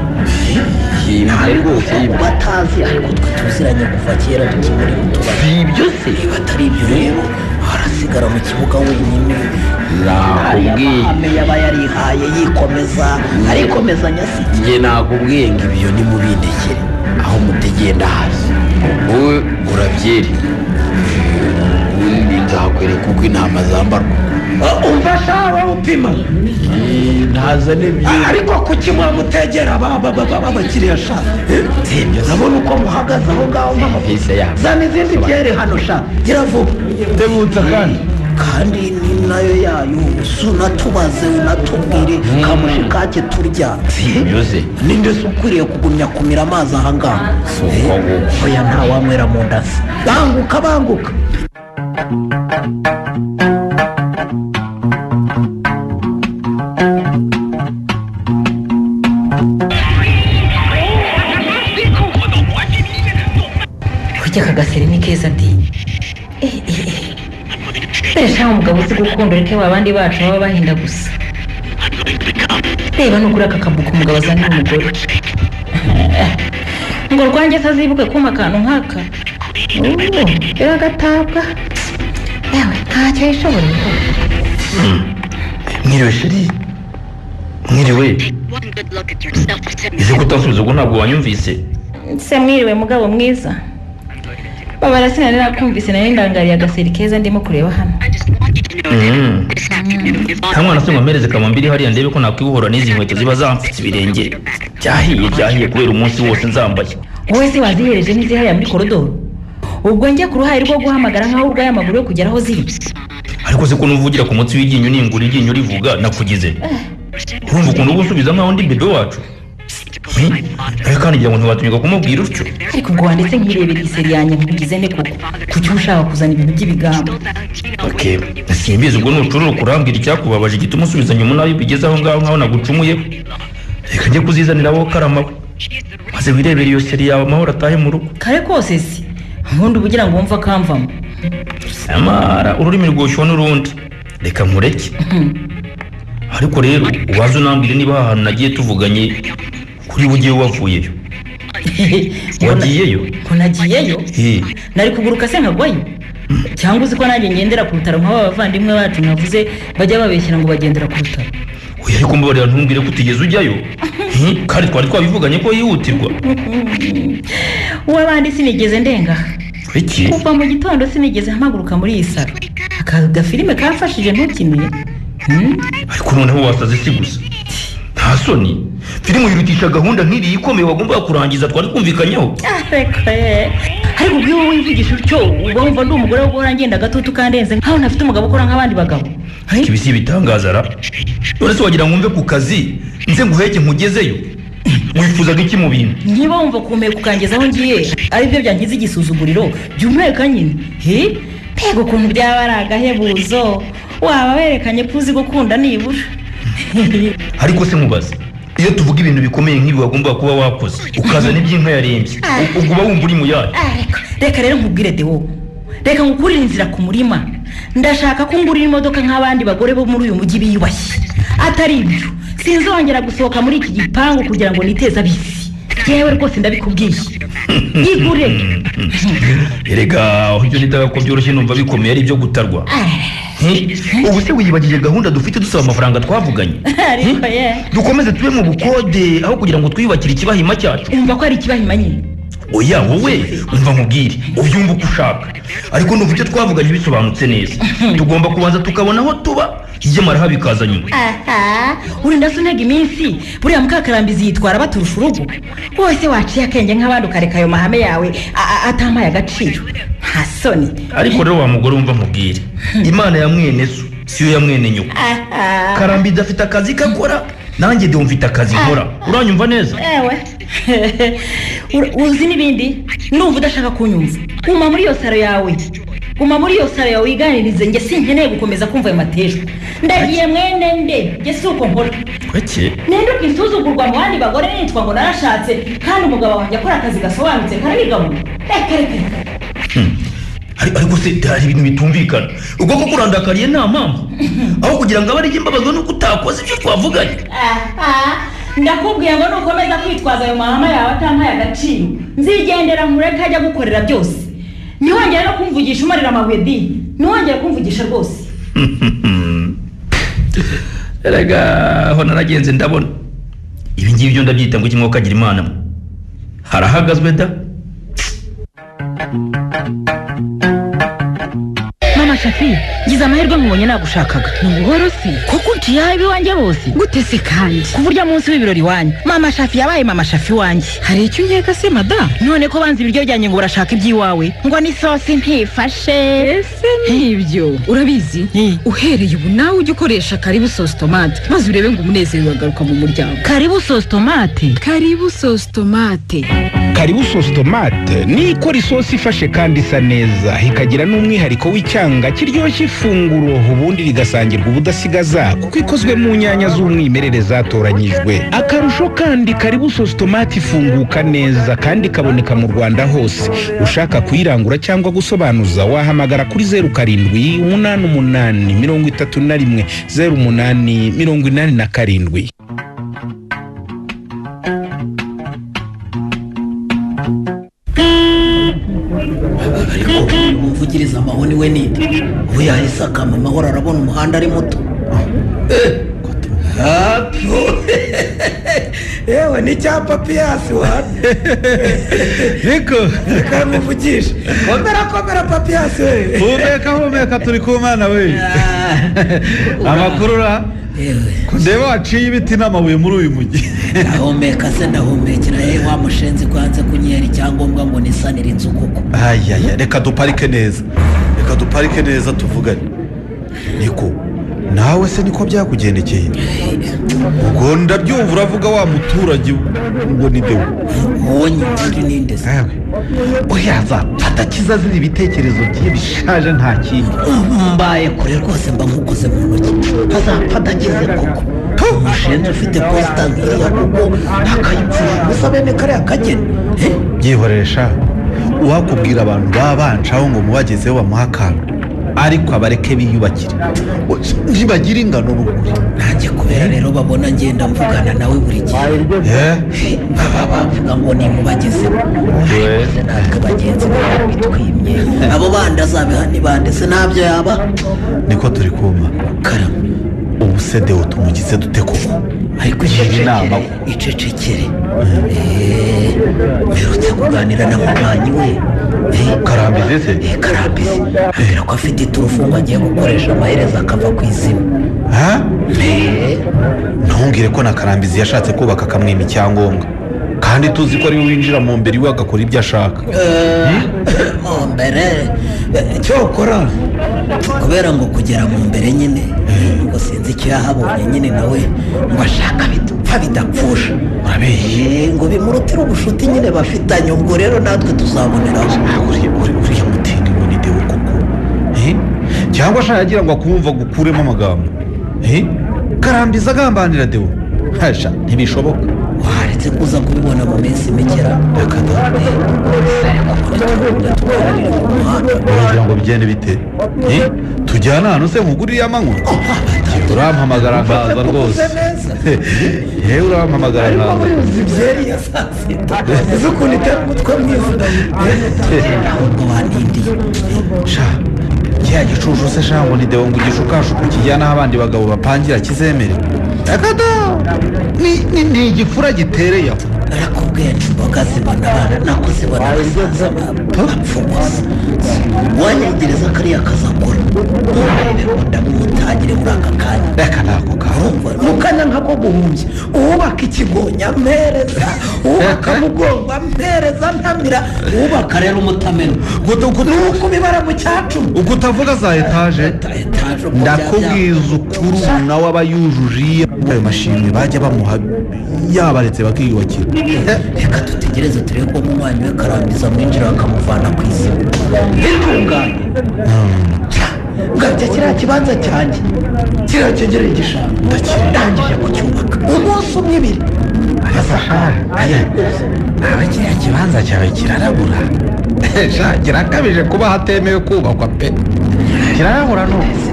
ntabwo rwose batazi ariko twe tuziranye kuva kera tukimuri utubari si ibyo se batari ibyo rero harasigara mu kibuga wenyine nakubwiye yaba yarihaye yikomeza arikomezanya si njye nakubwiye ngo ibyo ni mubindekere aho mutegenda hasi wowe urabyeri ubundi nzakwereka uko intama zambarwa umva shawa upima ntaza n'ibyo ariko kuki mwamutegera abakiriya sha nabona uko muhagaze aho ngaho zana izindi byere hano sha gira vuba ndebutsa kandi ni nayo yayo unatubaze unatubwire kamushikake turya byose ninde se ukwiriye kugumya kumira amazi aha ngaha oya ntawamwera mu nda se banguka kujya kagaseri ni keza ndi resha umugabo uzi gukunda ureke abandi bacu baba bahinda gusa reba nugura akakabuka umugabo azanira umugore ngo rwanjye azibuke kuma akantu nk'aka rero agatabwa yewe ntacyo yishoboye mwiriwe sheri mwiriwe izi kutansubiza ubwo ntabwo wanyumvise se mwiriwe mugabo mwiza babara sinari nakumvise nari ndangariye agaseri keza ndimo kureba hano nta mwana se mwamereze kamambiri hariya ndebe ko nakwibohora n'izi nkweto ziba zamfitse ibirenge byahiye kubera umunsi wose nzambaye wowe se wazihereje n'izihariya muri korodoro ubwo njye ku ruhare rwo guhamagara nk'aho urwaye amaguru yo kugera aho ziri ariko se ko nuvugira ku munsi w'iryinyo ningura iryinyo rivuga nakugize urumva ukuntu uba usubiza nk'aho ndi bebe wacu ariko kandi ngira ngo ntiwatunyuka kumubwira utyo ariko ubwo wanditse nk'irebera iseri yanjye nkugize ne koko kuki ushaka kuzana ibintu by'ibigambo simbizi ubwo nucurura kurambwira icyakubabaje gituma usubizanya umunabi bigeze aho ngaho nkaho nagucumuyeho reka njye kuzizanira abo karamawe maze wirebera iyo seri yawe amahoro atahe mu rugo kare kose si nkundi uba ugira ngo wumve akamvamo amara ururimi rwoshywa n'urundi reka nkureke ariko rero uwaza unambwire niba ahantu nagiye tuvuganye kuri bugiye wavuyeyo wagiyeyo ko nagiyeyo nari kuguruka se nkagwayo cyangwa uzi ko nanjye ngendera ku rutaro nk'aba bavandimwe bacu navuze bajya babeshyira ngo bagendera ku rutaro. oya ariko mbabarira ntumbwire ko utigeze ujyayo kandi twari twabivuganye ko yihutirwa. uw'abandi sinigeze ndenga iki kuva mu gitondo sinigeze mpaguruka muri iyi saro aka gafilime kamfashije ntukimire. ariko noneho wasaze si gusa nta soni filime yirutisha gahunda nk'iriya ikomeye wagombaga kurangiza twari twumvikanyeho. ariko ubwo wowe wivugisha utyo uba wumva ndi umugore wo guhora ngenda agatutu kandenze nkaho ntafite umugabo ukora nk'abandi bagabo. ariko ibi si ibitangaza ra none se wagira ngo mve ku kazi nze nguheke nkugezeyo wifuzaga iki mu bintu? niba wumva kumeka ukangeza aho ngiye aribyo byangize igisuzuguriro by'umweka nyine mbega ukuntu byaba ari agahebuzo waba werekanye ko uzi gukunda nibura. ariko se mubaze iyo tuvuga ibintu bikomeye nk'ibi wagomba kuba wakoze ukazana iby'inka yarembye ubwo uba wumva uri mu yayo. reka rero nkubwire Deo reka ngukurire inzira ku murima ndashaka ko ngurira imodoka nk'abandi bagore bo muri uyu mujyi biyubashye atari ibyo sinzongera gusohoka muri iki gipangu kugira ngo niteze abisi yewe rwose ndabikubwiye igure. erega ibyo nitaga ko byoroshye numva bikomeye ari ibyo gutarwa. ubu se wiyibagije gahunda dufite dusaba amafaranga twavuganye? dukomeze tube mu bukode aho kugira ngo twiyubakire ikibahima cyacu. umva ko ari ikibahima nyine. oya wowe umva nkubwire ubyumva uko ushaka ariko numva icyo twavuganye bisobanutse neza tugomba kubanza tukabona aho tuba igemara bikaza nyuma. urinda se untega iminsi buriya mukakarambizi yitwara baturusha urugo wose waciye akenge nk'abandi ukareka ayo mahame yawe atampaye agaciro nta soni. ariko rero wa mugore wumva nkubwire imana ya mwene so siyo ya mwene nyoko. karambizi afite akazi kakora nanjye Deo mfite akazi nkora uranyumva neza? uzi n'ibindi numva udashaka kunyumva guma muri iyo saro yawe wiganirize njye sinkeneye gukomeza kumva ayo matejwe ndagiye mwene njye si uko nkora. nende ukisuzugurwa mu bandi bagore nitwa ngo narashatse kandi umugabo wanjye akora akazi gasobanutse karabigabura. ariko se hari ibintu bitumvikana ubwo ko kurandakariye nta mpamvu aho kugira ngo abe imbabazwa nuko utakoze ibyo twavuganye. ndakubwiye ngo nukomeza kwitwaza ayo mahama yawe atampaye agaciro nzigendera nkureke ajya gukorera byose ntiwongere no kumvugisha umarira amabuye ntiwongere kumvugisha rwose. erega aho naragenze ndabona ibi ngibi byo ndabyita ngo kimwe kagira imana harahagazwe da. mama Shafi ngize amahirwe nkubonye nagushakaga ni buhoro si kuko unciye iwanjye bose gute se kandi ku burya munsi w'ibirori wanyu mama Shafi yabaye mama Shafi wanjye hari icyo unkeka se mada none ko banze ibiryo byanjye ngo urashaka iby'iwawe ngo ni sosi ntifashe. ese nibyo urabizi uhereye ubu nawe ujya ukoresha karibu sosi tomate maze urebe ngo umunezero wagaruka mu muryango. karibu sosi tomate karibu sosi tomate ni ikora isosi ifashe kandi isa neza ikagira n'umwihariko w'icyanga kiryoshye ifunguro ubundi rigasangirwa ubudasigaza kuko ikozwe mu nyanya z'umwimerere zatoranyijwe. akarusho kandi karibu sosi tomate ifunguka neza kandi ikaboneka mu Rwanda hose. ushaka kuyirangura cyangwa gusobanuza wahamagara kuri 0788310887. ariko umuvugiriza amahoni we ninde ubu yahise akama amahoro arabona umuhanda ari muto. yewe ni cya papiyasi wane niko reka muvugishe komera papiyasi we humeka turi ku mana we amakuru ra ndeba waciye ibiti n'amabuye muri uyu mujyi. ndahumeka se ndahumekera wa mushenzi kwanze kunyera icyangombwa ngo nisanire inzu kuko reka duparike neza tuvugane. niko nawe se niko byakugendekeye ubwo ndabyumva uravuga wa muturage ngo ni Deo wowe nyiri ninde se oya zapfata kizazi ibitekerezo bye bishaje nta kindi mbaye kure rwose mba nkukoze mu ntoki azapfata kize koko umushenzi ufite posita nk'iriya kuko akayipfusha ubusa bene kariya kageni byihoresha uwakubwira abantu baba bancaho ngo mubagezeho bamuha akantu ariko abareke biyubakire ntibagire ingano n'ukuri. nanjye kubera rero babona ngenda mvugana nawe buri gihe baba bavuga ngo nimubagezemo maze natwe bagenzi bawe bitwimye abo bandi azabiha ni bande se ntabyo yaba niko turi kuma karama ubu se Deo tumugize dute koko ariko icecekere mperutse kuganira na mubanyi we Karambizi se Karambizi ambwira ko afite iturufungo agiye gukoresha amaherezo akava ku izina. ntungire ko na Karambizi yashatse kubaka akamwima icyangombwa kandi tuzi ko ari we winjira mu mbere iwe agakora ibyo ashaka. Mu mbere cyokora kubera ngo kugera mu mbere nyine ngo sinzi icyo yahabonye nyine nawe ngo ashaka bipfa bidapfusha ngo bimurutire ubushuti nyine bafitanye ubwo rero natwe tuzaboneraho. uriya mutindi ngo ni Deo koko cyangwa ashaka yagira ngo akumva gukuremo amagambo. Karambizi agambanira Deo hasha ntibishoboka. waretse kuza kubibona mu minsi mikera uragira ngo bigende bite tujyana ahantu se nkugurire amanywa urampamagara nkaza rwose yewe urampamagara nkaza ibyeri ya saa sita uzi ukuntu itari umutwe mwiza ahubwo wanindiye kiriya gicucu se shango ni Deo ngo igishukashuku kijyana aho abandi bagabo bapangira kizemerewe ni igifura gitereye aho narakubwiye imboga zibona abana nako zibona abasaza bapfuguza wanyegereza kariya kazi akora ndamutangire muri aka kanya reka nako karumva mu kanya nkako guhumbya uwubaka ikigonya mpereza uwubaka mugongo mpereza ntamira uwubaka rero umutameno nuko bibara mu cyacumi ubwo utavuga za etaje ndakubwiza ukuri nawe aba yujuje ayo mashimwe bajya bamuha yabaretse bakiyubakira. reka dutegereze turebe ko umwanya we Karambizi amwinjira bakamuvana ku izina intungane ngabya kiriya kibanza cyanjye kiriya cyegereye igishanga ndangije kucyubaka umunsi umwe ibiri aba kiriya kibanza cyawe kirarabura kirakabije kuba hatemewe kubakwa pe kirarabura nose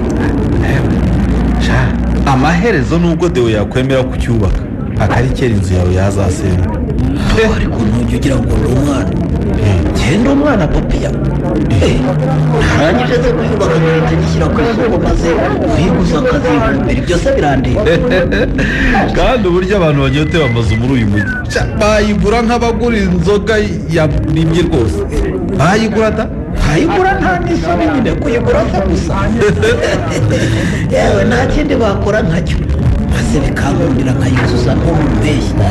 amaherezo nubwo Deo yakwemera kucyubaka akarikera inzu yawe yazasenya ariko ntujya ugira ngo ni umwana genda umwana papiya ntarangije ze kuyubaka ngahita gishyira ku isoko maze kuyiguza akazibumbira byose birandeba kandi uburyo abantu banyotewe amazu muri uyu mujyi bayigura nk'abagura inzoga yabimye rwose bayigura da bayigura nta n'isoni nyine kuyigura se gusa yewe nta kindi bakora nkacyo maze bikankundira nkayuzuza nko mu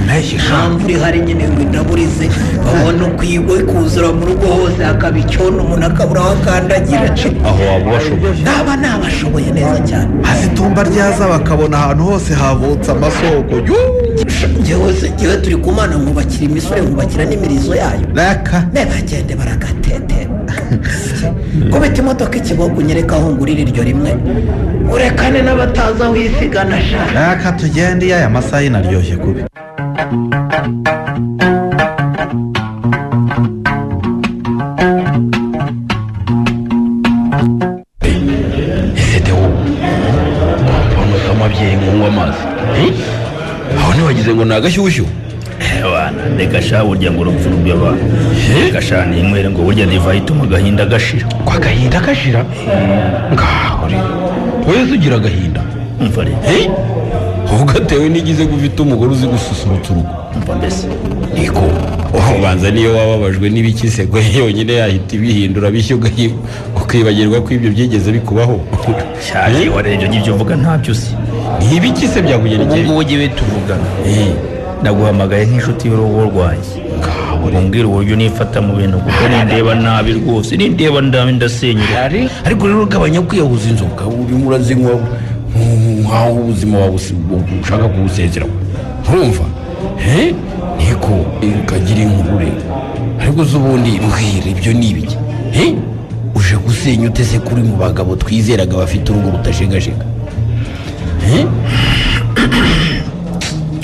mpeshyi mpamvu uri hari nyine ngo indaburize babona ukwigo kuzura mu rugo hose hakaba icyondo umuntu akabura aho akandagira aho waba ubashoboye naba nabashoboye neza cyane maze itumba ryaza bakabona ahantu hose havutse amasoko njyewe turi kumana nkubakira imisore nkubakira n'imirizo yayo reka nebagende baragatetera kubita imodoka ikibogo unyereka aho ngurira iryo rimwe urekane n'abatazi aho isigana shaka reka tugende aya masaha inaryoshye kubi ese Deo mbona amabyeyi nk'unywa amazi aho ntiwagize ngo ni agashyushyu wana reka sha burya ngo urupfu rw'abantu reka sha ninywere ngo burya divayi ituma agahinda gashira kwa gahinda gashira ngaho wese ugira agahinda umva rero ugatewe n'igize ko ufite umugore uzi gususurutsa urugo umva mbese niko ubanza niyo wababajwe n'ibikisego yonyine yahita ibihindura bishya ukibagirwa ko ibyo byigeze bikubaho cyane warebye n'ibyo uvuga ntabyo uzi ni ibikise byakugerekeye ubu ngubu tuvugana naguhamagaye nk'inshuti y'urugo rwanjye umbwira uburyo nifata mu bintu kuko nindeba nabi rwose nindeba ndasenyera ariko rero ugabanya kwiyahuza inzoga urimo urazinywa nk'aho ubuzima wawe ushaka kuwusezeraho urumva niko ukagira inkuru rero ariko z'ubundi mbwira ibyo ni ibiki uje gusenya utese kuri mu bagabo twizeraga bafite urugo rutashegashega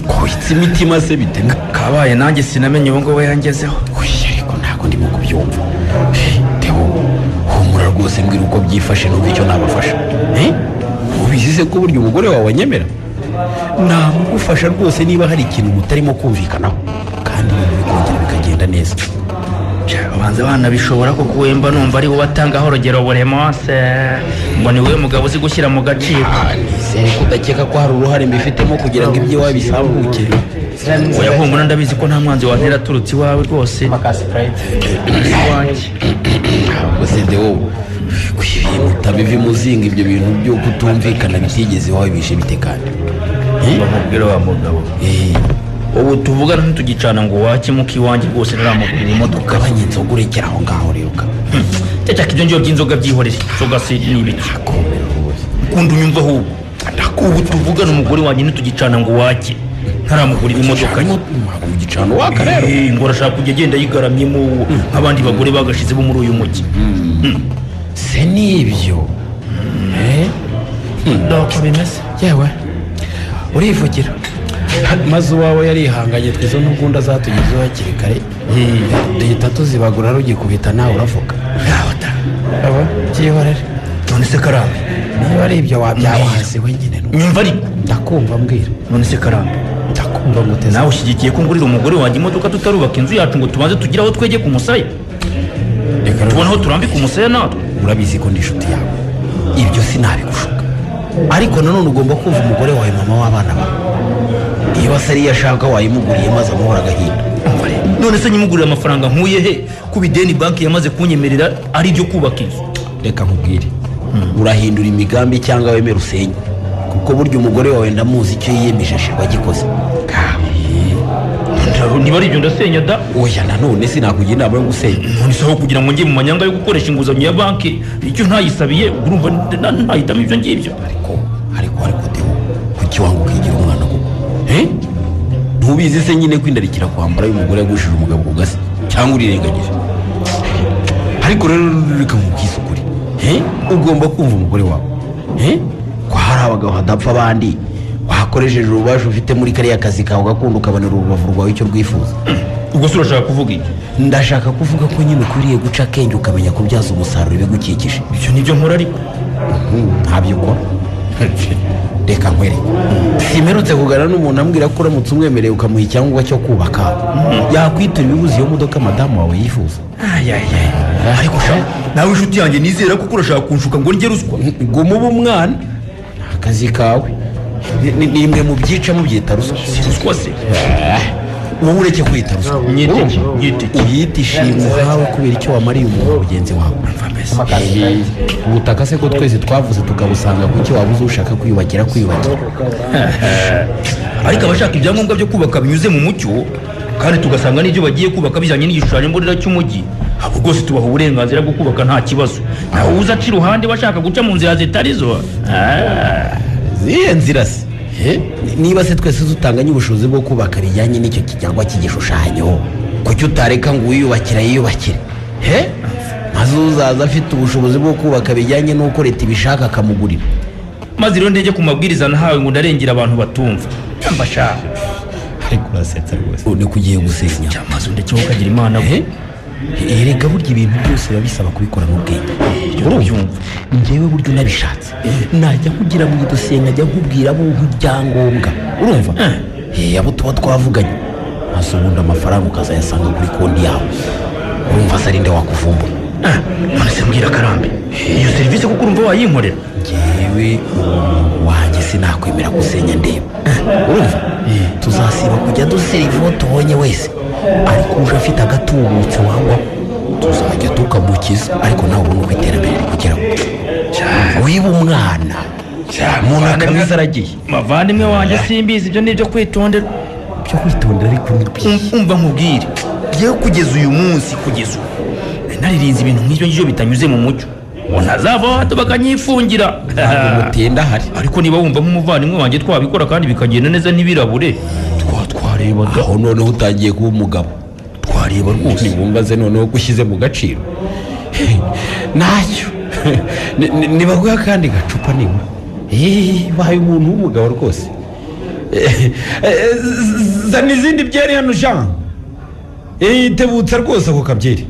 kwitsa imitima se bite kabaye nanjye sinamenye ubu ngubu yangezeho ariko ntabwo ndimo kubyumva Deo humura rwose mbwira uko byifashe numva icyo nabafasha. Ubizize ko burya umugore wawe anyemera? Namugufasha rwose niba hari ikintu mutarimo kumvikanaho kandi bikongera bikagenda neza. Abanza bana bishobora ko kuwemba numva ari wowe atangaho urugero buri munsi ngo ni wowe mugabo uzi gushyira mu gaciro. Nizere ko udakeka ko hari uruhare mbifitemo kugira ngo ibyo iwawe bisambuke. Oya humura ndabizi ko nta mwanzi wantera aturutse iwawe rwose. Ntabwo se Deo utabiva imuzinga ibyo bintu byo kutumvikana bitigeze iwawe bishe bite kandi. Bamubwira wa mugabo. Ubu tuvugana ntitugicana ngo wakimuka iwanjye rwose naramugurira imodoka. Gabanya inzoga urekera aho ngaho rero ka. Cyacaka ibyo ngibyo by'inzoga byihorere. Inzoga se ni ibiki? Ukunda unyumva ahubwo. Ubu tuvugana umugore wanjye ntitugicana ngo wake. Ntaramugurira imodoka. Ntabwo ugicana waka rero. Ngo arashaka kujya agenda yigaramyemo nk'abandi bagore bagashize bo muri uyu mujyi. Se nibyo. Ndako bimeze. Yewe urivugira maze uwawe yarihanganye twizo n'ubwunda zatugezeho hakiri kare duhita tuzibagura rugikubita nawe uravuga aba byihorere. None se Karambe niba ari ibyo wabyawahasi wenyine nyumva ariko ndakumva mbwira. none se Karambe ndakumva nguteze nawe ushyigikiye ko ngurira umugore wanjye imodoka tutarubaka inzu yacu ngo tubanze tugire aho twege ku musaya tubona aho turambika umusaya natwe. urabizi ko ndi inshuti yawe ibyo sinabigushuka ariko nanone ugomba kumva umugore wawe mama w'abana bawe. Iyo se ariyo ashaka wayimuguriye maze amuhora agahinda. None se nyimugurira amafaranga nkuye he ku bideni banki yamaze kunyemerera ari byo kubaka inzu. Reka nkubwire urahindura imigambi cyangwa wemera usenye kuko burya umugore wawe ndamuzi icyo yiyemeje shirwa gikoze. Niba ari ibyo ndasenya da. Oya nanone sinakugira inama yo gusenya. None se aho kugira ngo njye mu manyanga yo gukoresha inguzanyo ya banki icyo ntayisabiye urumva ntahitamo ibyo ngibyo. Ariko Deo kuki wanga ukigira umwana koko? Ntubizi se nyine kwindarikira kwambara y'umugore yagushije umugabo ku gasi cyangwa urirengagije. Ariko rero reka mukisukuri ugomba kumva umugore wawe ko hari abagabo hadapfa abandi wakoresheje ububasha ufite muri kariya kazi kawe ugakunda ukabonera urubavu rwawe icyo rwifuza. Ubwo se urashaka kuvuga iki? Ndashaka kuvuga ko nyine ukwiriye guca akenge ukamenya kubyaza umusaruro ibigukikije. Ibyo nibyo nkora ariko ntabyo ukora. Reka nkwereke simerutse kugana n'umuntu ambwira ko uramutse umwemereye ukamuha icyangombwa cyo kubaka yakwitura ibibuze iyo modoka madamu wawe yifuza. Ariko nawe inshuti yanjye nizera ko urashaka kunshuka ngo njye ruswa. Guma uba umwana akazi kawe ni imwe mu byica mubyita ruswa. Ruswa se wowe ureke kwita ruswa uyita ishimwe uhawe kubera icyo wamariye umuntu mugenzi wawe. Ubutaka se ko twese twavuze tukabusanga kuki wabuze ushaka kwiyubakira. Ariko abashaka ibyangombwa byo kubaka binyuze mu mucyo kandi tugasanga n'ibyo bagiye kubaka bijyanye n'igishushanyo mbonera cy'umujyi abo rwose tubaha uburenganzira bwo kubaka nta kibazo. Nawe uza aca iruhande bashaka guca mu nzira zitari zo. Zihe nzira se niba se twese dutanganye ubushobozi bwo kubaka bijyanye n'icyo kijyangwa cy'igishushanyo kuki utareka ngo wiyubakira yiyubakire maze uzaza afite ubushobozi bwo kubaka bijyanye n'uko leta ibishaka akamugurira. Maze rero ndege ku mabwiriza nahawe ngo ndarengera abantu batumva mbashaka. Ariko urasetsa rwose ni kugiye gusenya cyamaze ndetse ukagira imana erega burya ibintu byose biba bisaba kubikora mu bwenge. Urubyumva njyewe burya unabishatse najya kugira mu idosiye nkajya nkubwira abo nk'ibyangombwa urumva abo tuba twavuganye maze ubundi amafaranga ukazayasanga kuri konti yawe urumva se arinde wakuvumbura. None se mbwira Karambe iyo serivisi kuko urumva wayinkorera. Njyewe wanjye sinakwemera gusenya ndeba urumva tuzasiba kujya duseriva uwo tubonye wese ariko uje afite agatubutse wangwa tuzajya tukamukiza ariko nawe ubona uko iterambere rikugeraho. Wiba umwana umuntu akamwiza aragiye. Mavandimwe wanjye simbizi ibyo ni ibyo kwitondera. Byo kwitondera ariko umva nkubwire yewe kugeza uyu munsi kugeza naririnze ibintu nk'ibyo ngibyo bitanyuze mu mucyo unazava hato bakanyifungira. Mutinda hari ariko niba wumva nk'umuvandimwe wanjye twabikora kandi bikagenda neza n'ibirabure twareba aho noneho utangiye kuba umugabo twareba rwose wumva ze noneho gushyize mu gaciro ntacyo nibaguha kandi gacupa nibura bahaye umuntu w'umugabo rwose. Zana izindi byeri hano Jean tebutsa rwose ako kabyeri.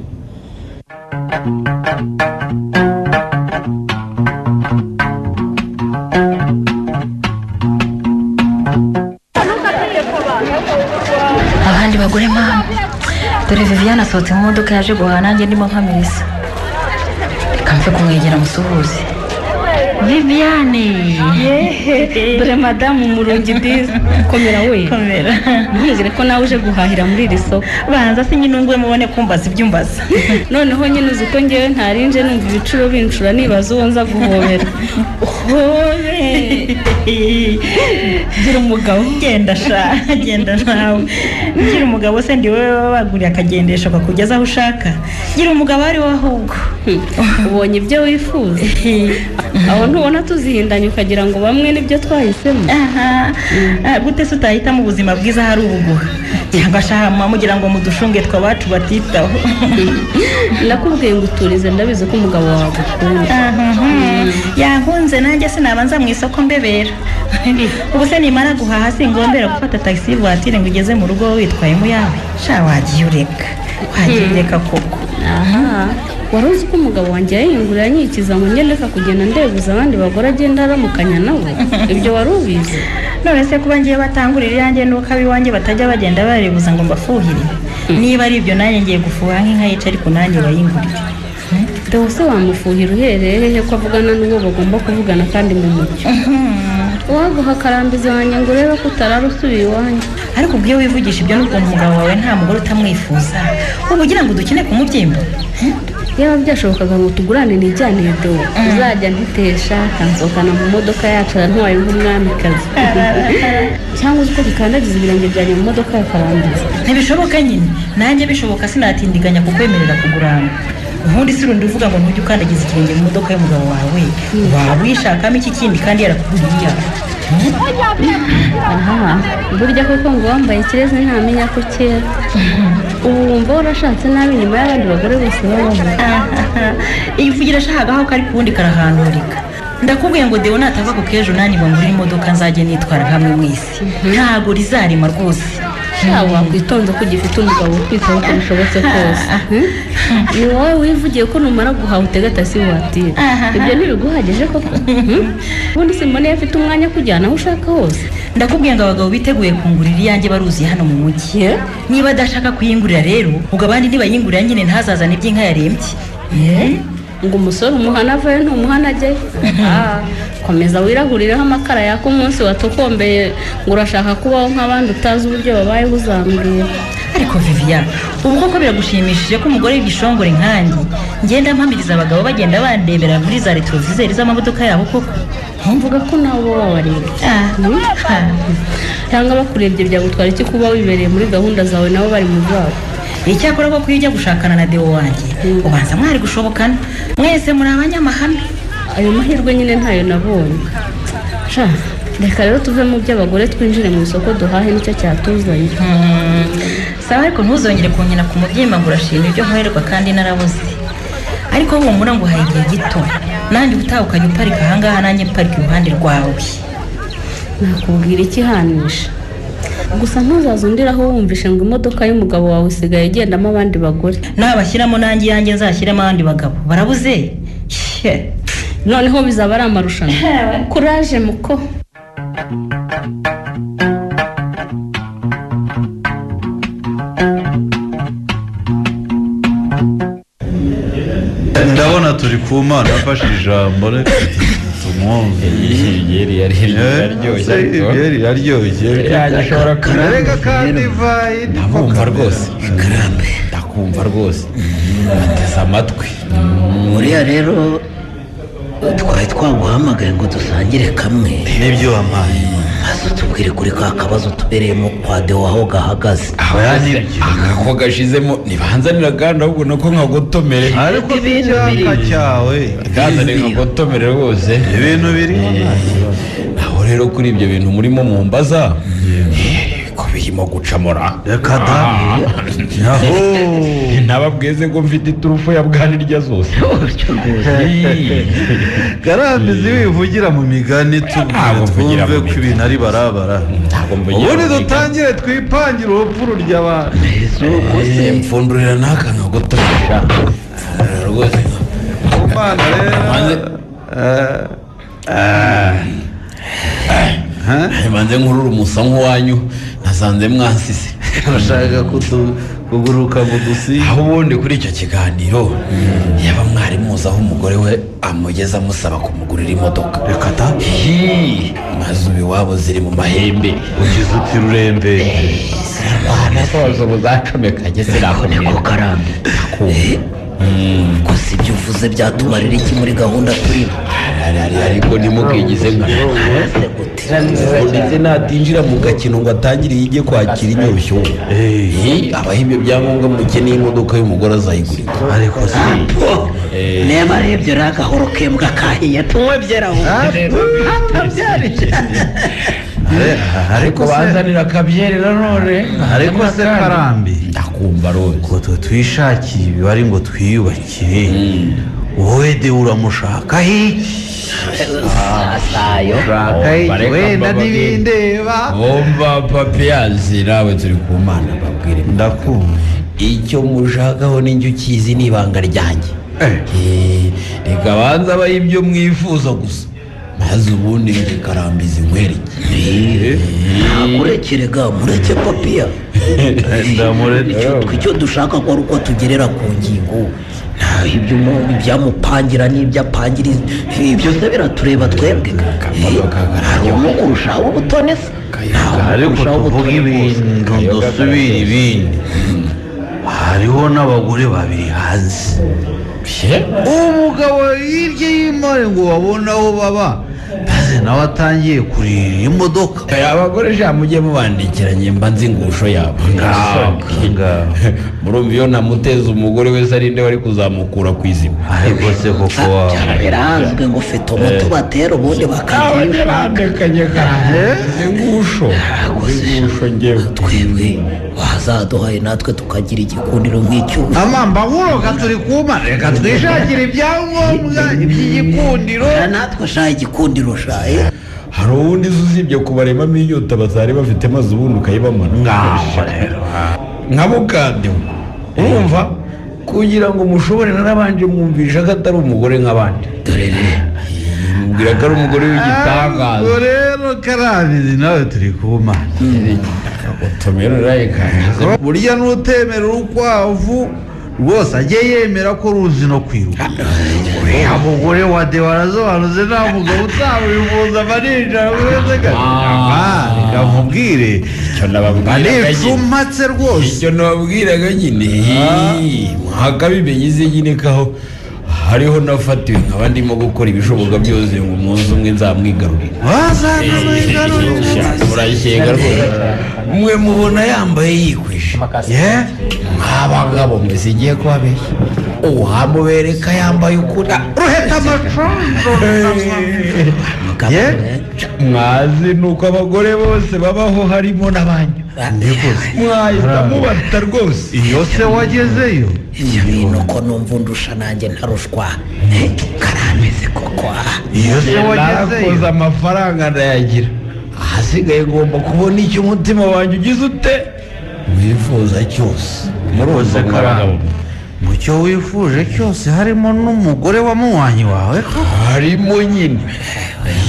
abandi bagore mama dore Viviane asohotse mu modoka yaje guhaha nanjye ndimo nkamiriza reka mfe kumwegera musuhuze Viviane dore madamu Murungi diza komera we komera ntizere ko nawe uje guhahira muri iri soko banza se nyine ngwe mubone kumbaza ibyo umbaza noneho nyine uzi ko ngewe ntarinje numva ibicuro bincura nibaza uwo nza guhobera gira umugabo genda nawe gira umugabo se ndi wowe wabaguriye akagendesha kakugeza aho ushaka gira umugabo ari wowe ahubwo ubonye ibyo wifuza aho ntubona tuzihindanye ukagira ngo bamwe nibyo twahisemo gute se utahitamo ubuzima bwiza hari ubuguha cyangwa ashaka mugira ngo mudushunge twabacu batitaho nakubwiye ngo uturize ndabizi ko umugabo wawe agukunda yankunze nanjye sinabanza mu isoko mbebera ubu se nimara guhaha singombera gufata taxi voiture ngo ugeze mu rugo witwayemo yawe sha wagiye ureka koko wari uzi ko umugabo wanjye yayingurira anyikiza ngo njye ndeka kugenda ndebuza abandi bagore agenda aramukanya nawe ibyo wari ubizi none se kuba ngiye batangurira iyanjye nuko ab'iwanjye batajya bagenda barebuza ngo mbafuhire niba ari ibyo nanjye ngiye gufuha nk'inka yica ariko nanjye bayingurire Deo se wamufuhira uhereye hehe ko avugana n'uwo bagomba kuvugana kandi mu mucyo waguha akarambiza wanjye ngo urebe ko utarara usubiye iwanjye ariko ubwo iyo wivugisha ibyo n'ukuntu umugabo wawe nta mugore utamwifuza uba ugira ngo dukine ku mubyimba yaba byashobokaga ngo tugurane nijyanire Deo uzajya ntitesha kansohokana mu modoka yacu ntwaye nk'umwamikazi cyangwa uzi ko dukandagiza ibirenge byanjye mu modoka ya karambiza ntibishoboka nyine nanjye bishoboka sinatindiganya kukwemerera kugurana ubundi si urundi uvuga ngo ntujye ukandagiza ikirenge mu modoka y'umugabo wawe waba wishakamo iki kindi kandi yarakuguriye burya koko ngo wambaye ikirezi ntamenya ko kera ubu wumva warashatse nabi nyuma y'abandi bagore bose babaho iyo uvugira ashahagaho kari kuwundi karahanurika ndakubwiye ngo Deo natava ku kejo nani bangurira imodoka nzajye nitwara hamwe mwisi ntago rizarima rwose wakwitonda ko ugifite umugabo ukwitaho uko bishobotse kose ni wowe wivugiye ko numara guhaha utega taxi voiture ibyo ntibiguhagije koko ubundi simbone afite umwanya kujyana aho ushaka hose ndakubwiye ngo abagabo biteguye kungurira iyanjye baruziye hano mu mujyi niba adashaka kuyingurira rero ubwo abandi ntibayingurira nyine ntazazane iby'inka yarembye ngo umusore umuhana avayo ntumuhana ajyayo komeza wiraguriraho amakara yaka umunsi watokombeye ngo urashaka kubaho nk'abandi utazi uburyo babayeho uzambwira ariko Viviane ubu koko biragushimishije ko umugore w'igishongore nkanjye ngenda mpamiriza abagabo bagenda bandebera muri za retroviseri z'amamodoka yabo koko mvuga ko nawe uba wabareba cyangwa bakurebye byagutwara iki kuba wibereye muri gahunda zawe nabo bari mu zabo icyakora ko kujya gushakana na Deo wanjye ubanza mwari gushobokana mwese muri abanyamahame ayo mahirwe nyine ntayo nabonye reka rero tuve mu by'abagore twinjire mu isoko duhahe nicyo cyatuzanye sawa ariko ntuzongere kunyina ku mubyimba ngo urashima ibyo nkorerwa kandi narabuze ariko humura ngo uhaye igihe gito nanjye utaha ukajya uparika ahangaha nanjye mparika iruhande rwawe nakubwira ikihanisha gusa ntuzazundiraho wumvishe ngo imodoka y'umugabo wawe isigaye igendamo abandi bagore nabashyiramo nanjye yanjye nzashyiramo abandi bagabo barabuze noneho bizaba ari amarushanwa kuraje muko ndabona turi ku mana afashe ijambo reka tumwumve ibyeri yaryoshye reka kandi vayi ndakumva rwose ndakumva rwose bateze amatwi uriya rero twari twaguhamagaye ngo dusangire kamwe nibyo wampaye maze tubwire kuri ka kabazo tubereyemo kwa Deo aho gahagaze ako gashizemo ntibanzanira kandi ahubwo nuko nkagotomere ariko icyaka cyawe kazane nkagotomere rwose ibintu biri aho rero kuri ibyo bintu murimo mumbaza ko birimo gucamora reka da ntababwize ngo mfite iturufu ya bwanirya zose garambizi wivugira mu migani twumve ko ibintu ari barabara ubundi dutangire twipangire urupfu rurya abantu mfundurira n'aka nkagotomera rwose ku mana rero manze nkurura umusa nk'uwanyu nasanze mwansise urashaka kuguruka mu dusi aho ubundi kuri icyo kiganiro yaba mwari muzi aho umugore we amugeza amusaba kumugurira imodoka reka ta maze ubu iwabo ziri mu mahembe ugize uti rurembe abana zose ubu zacomekanye niko karambi gusa ibyo uvuze byatumarira iki muri gahunda turimo ariko ntimukigize nka ndetse natinjira mu gakino ngo atangire yige kwakira Iryoshye abaho ibyo byangombwa mukeneye imodoka y'umugore azayigurira ariko si niba ari ibyo rero agahoro kembwa kahiye tunywe byeraho ariko bazanira akabyerera none ariko se karambi ndakumva rose ko twishakiye ibibari ngo twiyubakire wowe de uramushaka iki wenda n'ibindeba wumva papiyazi nawe turi ku mana babwire ndakumva icyo mushakaho n'injyo ukizi ni ibanga ryanjye reka banza abaho ibyo mwifuza gusa maze ubundi ndikarambiza inkwereke ntakurekerega mureke papiya icyo dushaka ko ari uko tugerera ku ngingo ibyo ibyamupangira n'ibyo apangira ibyo se biratureba twebwe harimo kurushaho ubutone se ariko tuvuga ibintu dusubira ibindi hariho n'abagore babiri hanze umugabo hirya y'imari ngo babone aho baba maze nawe atangiye kurira imodoka abagore sha mujye mubandikiranye mba nzi ingusho yabo murumva iyo namuteza umugore wese ari nde wari kuzamukura ku izima ariko se koko birazwi ngo ufite umuti batera ubundi bakandekanye kandi ingusho ngewe twebwe wazaduhaye natwe tukagira igikundiro nk'icyuma amamba nkuroga turi kumana reka twishakire ibyangombwa iby'igikundiro natwe shaye igikundiro shaye hari ubundi uzibye kubaremamo inyota batari bafite maze ubundi ukayibamana nka mukande urumva kugira ngo mushobore narabanje mwumvisha ko atari umugore nk'abandi dore mbwira ko ari umugore w'igitangaza rero karabizi nawe turi kumana utomera urayikanje burya n'utemera urukwavu rwose ajye yemera ko ruzi no kwiruka uriya mugore wa de warasobanutse nta mugabo utawifuza amanijoro wese reka mubwire anicumatse rwose icyo nababwiraga nyine mwakabimenye izi nyine kaho hariho nafatiwe nkaba ndimo gukora ibishoboka byose ngo umunsi umwe nzamwigarurire urayishyenga rwose mwe mubona yambaye yikwije nk'abagabo mwe sigiye kubabeshya uhamubereka yambaye ukuri ruheta amacondo mwazi nuko abagore bose babaho harimo n'abanyu mwahita mubata rwose iyo se wagezeyo ibyo bintu ko numva undusha nanjye ntarushwa karameze koko iyo se wagezeyo nakoze amafaranga ndayagira ahasigaye ngomba kubona icyo umutima wanjye ugize ute wifuza cyose muruze karabo mu cyo wifuje cyose harimo n'umugore wa munywanyi wawe ko harimo nyine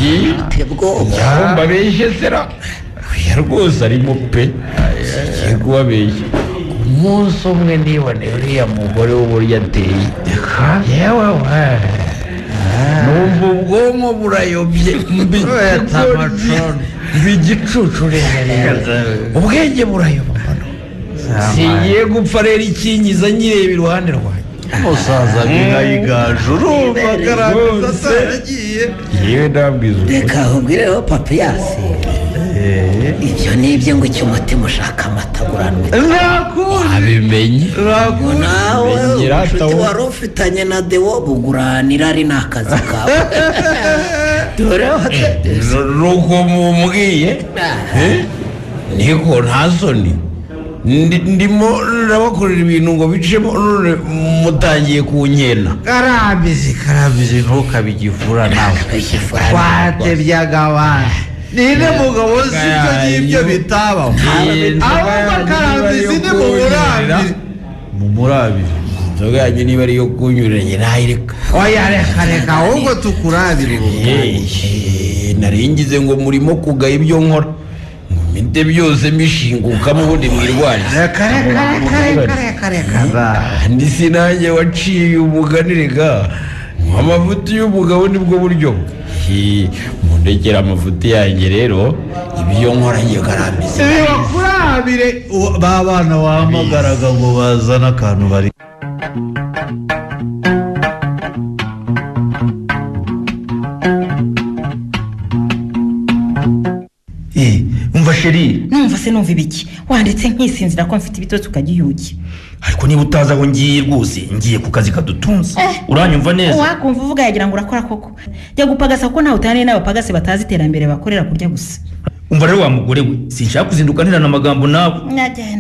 yumva abeshye sera oya rwose arimo pe sigiye kubabeshya umunsi umwe niboneye uriya mugore w'uburyo ateye yewe we numva ubwonko burayobye mbigicucu rero ubwenge burayoba sigiye gupfa rero ikinyiza nyireba iruhande rwanjye umusaza nk'ayiganje urumva agaragaza ataragiye yewe ndabwiza reka ahubwireho papiyasi ibyo ni ibyo ngo icyo umutima ushaka amata aguranwe abimenye nawe inshuti wari ufitanye na dewo buguranira ari n'akazi kawe dore nuko mumubwiye niko nta soni ndimo nabakorera ibintu ngo bicemo none mutangiye kunkena karabizi ntukabigivura nawe twatebyaga abandi ninde mugabo sibyo ngibyo bitabaho ahubwo karabizi ni mu murabiri inzoga yanjye niba ariyo kunyuranye nayireka oya reka ahubwo tukurabire naringize ngo murimo kugaya ibyo nkora mite byose mbishingukamo ubundi mwirwariza ndi sinanjye waciye umugani rega amavuta y'umugabo nibwo buryo mundekera amavuta yanjye rero ibyo nkora ngiye karambise kurabire ba bana wahamagaraga ngo bazane akantu bari umva sheri numva se numva ibiki wanditse nkisinzira ko mfite ibitotsi ukagiyuki ariko niba utazi aho ngiye rwose ngiye ku kazi kadutunze uranyumva neza wakumva uvuga yagira ngo urakora koko jya gupagasa ko ntawe utaniye n'abapagasi batazi iterambere bakorera kurya gusa umva rero wa mugore we sinshaka kuzinduka nterana amagambo nawe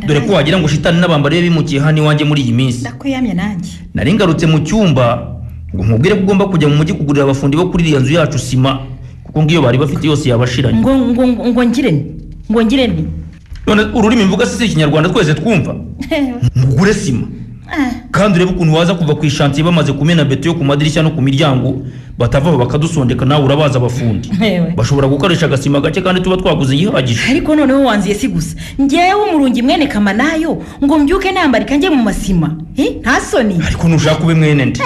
dore ko wagira ngo shitani n'abambari bimukiye hano iwanjye muri iyi minsi ndakwiyamye nanjye nari ngarutse mu cyumba ngo nkubwire ko ugomba kujya mu mujyi kugurira abafundi bo kuri iriya nzu yacu sima kuko ngiyo bari bafite yose yabashiranye ngo ngire nti none ururimi mvuga si ikinyarwanda twese twumva ngure sima kandi urebe ukuntu waza kuva ku ishantiye bamaze kumena beto yo ku madirishya no ku miryango batava bakadusondeka nawe urabaza abafundi bashobora gukoresha agasima gake kandi tuba twaguze yihagije ariko noneho wanziye si gusa ngewe umurungi mwene kamanayo ngo mbyuke nambarika njye mu masima nta soni ariko ntushaka ube mwene nde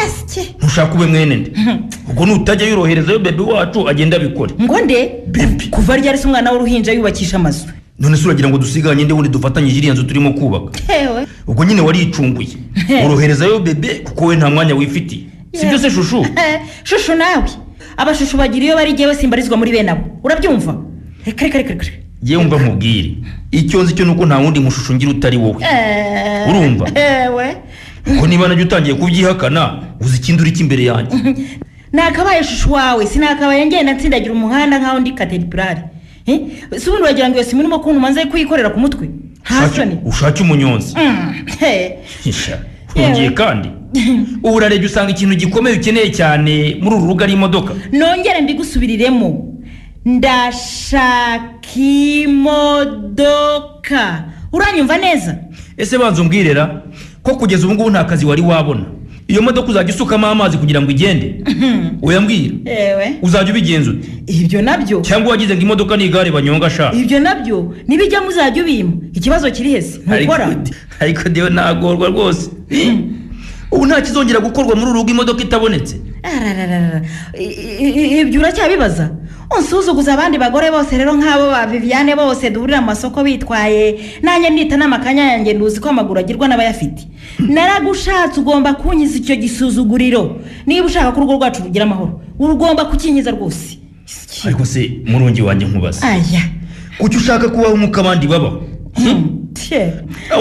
ntushaka ube mwene nde ubwo nutajya yoroherezayo bebe wacu agenda abikore ngo nde kuva ryari se umwana w'uruhinja yubakisha amazu none se uragira ngo dusiganye nde wundi dufatanyije iriya nzu turimo kubaka ubwo nyine waricunguye uroherezayo bebe kuko we nta mwanya wifitiye sibyo se shushu shushu nawe abashushu bagira iyo bari jyewe simbarizwa muri bene abo urabyumva reka yewe umva nkubwire icyo nzi cyo nuko nta wundi mushushu ngira utari wowe urumva ubwo niba najya utangiye kubyihakana uzi ikindi uri cy'imbere yanjye nakabaye shushu wawe sinakabaye ngenda nsindagira umuhanda nkaho ndi kateripirari si ubundi wagira ngo iyo simu urimo kuntu umanze kuyikorera ku mutwe hasoni ushake umunyonzi ngiye kandi ubu urarebye usanga ikintu gikomeye ukeneye cyane muri uru rugo ari imodoka nongere mbigusubiriremo ndashaka imodoka uranyumva neza ese banza umbwirera ko kugeza ubu ngubu nta kazi wari wabona iyo modoka uzajya usukamo amazi kugira ngo igende uyambwira uzajya ubigenza ute ibyo nabyo cyangwa wagize ngo imodoka ni igare banyonga sha ibyo nabyo nibijya muzajya ubima ikibazo kiri hese ntukora ariko dewe nagorwa rwose ubu nta kizongera gukorwa muri uru rugo imodoka itabonetse ibyo uracyabibaza unsuzuguza abandi bagore bose rero nk'abo ba Viviane bose duhurira mu masoko bitwaye nanjye ndita n'amakanya yanjye nduzi ko amaguru agirwa n'abayafite naragushatse ugomba kunyiza icyo gisuzuguriro niba ushaka ko urugo rwacu rugira amahoro ugomba kukinyiza rwose ariko se murungi wanjye nkubaza aya kuki ushaka kubaho nk'uko abandi babaho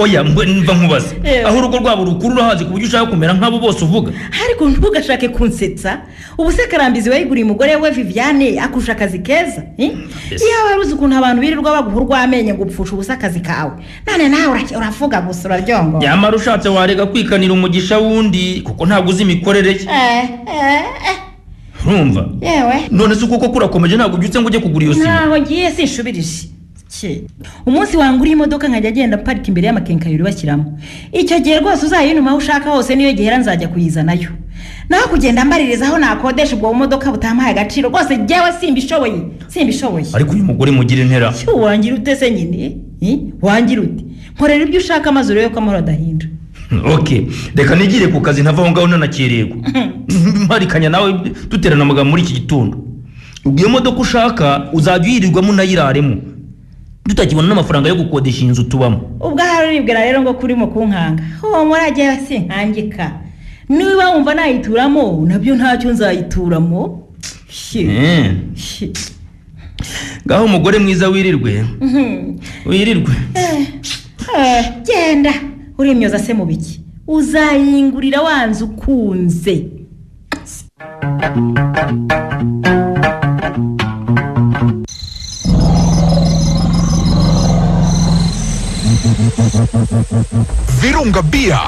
oya mva nkubaza aho urugo rwabo rukuru urahazi ku buryo ushaka kumera nk'abo bose uvuga ariko ntugashake kunsetsa ubu se karambizi wayiguriye umugore we Viviane akurusha akazi keza iyo wari uzi ukuntu abantu birirwa baguha urw'amenyo ngo upfushe ubusa akazi kawe none nawe uravuga gusa uraryongo nyamara ushatse warega kwikanira umugisha wundi kuko ntabwo uzi imikorere ye urumva none se kuko kurakomeje ntabwo ubyutse ngo ujye kugura iyo sima ntaho ngiye sinshubirije umunsi wanguriye imodoka nkajya agenda parika imbere y'amakenkayori bashyiramo icyo gihe rwose uzayinuma aho ushaka hose niyo gihera nzajya kuyizanayo naho kugenda mbaririza aho nakodesha ubwo modoka butampaye agaciro rwose jyewe simbishoboye ariko uyu mugore mugira intera wangira ute se nyine wangira ute nkorera ibyo ushaka maze urebe ko amahoro adahinda reka nigire ku kazi ntava aho ngaho nanakererwa mparikanya nawe duterana amagambo muri iki gitondo ubwo iyo modoka ushaka uzajya uyirirwamo unayiraremo tutakibona n'amafaranga yo gukodesha iyi nzu tubamo ubwo haruribwira rero ngo kurimo kunkanga murajya sinkangika niba wumva nayituramo nabyo ntacyo nzayituramo ngaho umugore mwiza wirirwe genda urimyoza se mu biki uzayingurira wanze ukunze Virunga Beer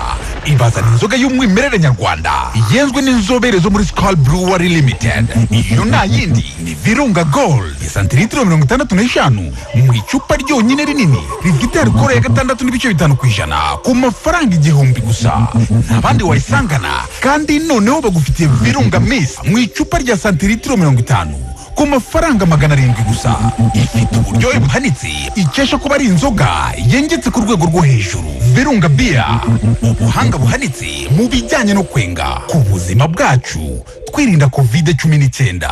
ibazana inzoga y'umwimerere nyarwanda yenzwe n'inzobere zo muri Skol Brewery Limited. Iyo nta yindi ni Virunga Gold santilitiro 65 mu icupa ryonyine rinini rifite alcohol ya 6.5% ku mafaranga 1,000 gusa. Nabandi wayisangana kandi noneho bagufitiye Virunga Mist mu icupa rya santilitiro 50 ku mafaranga 700 gusa. Ifite uburyohe buhanitse ikesha kuba ari inzoga yengetse ku rwego rwo hejuru. Virunga Beer, ubuhanga buhanitse mu bijyanye no kwenga ku buzima bwacu, twirinda COVID-19.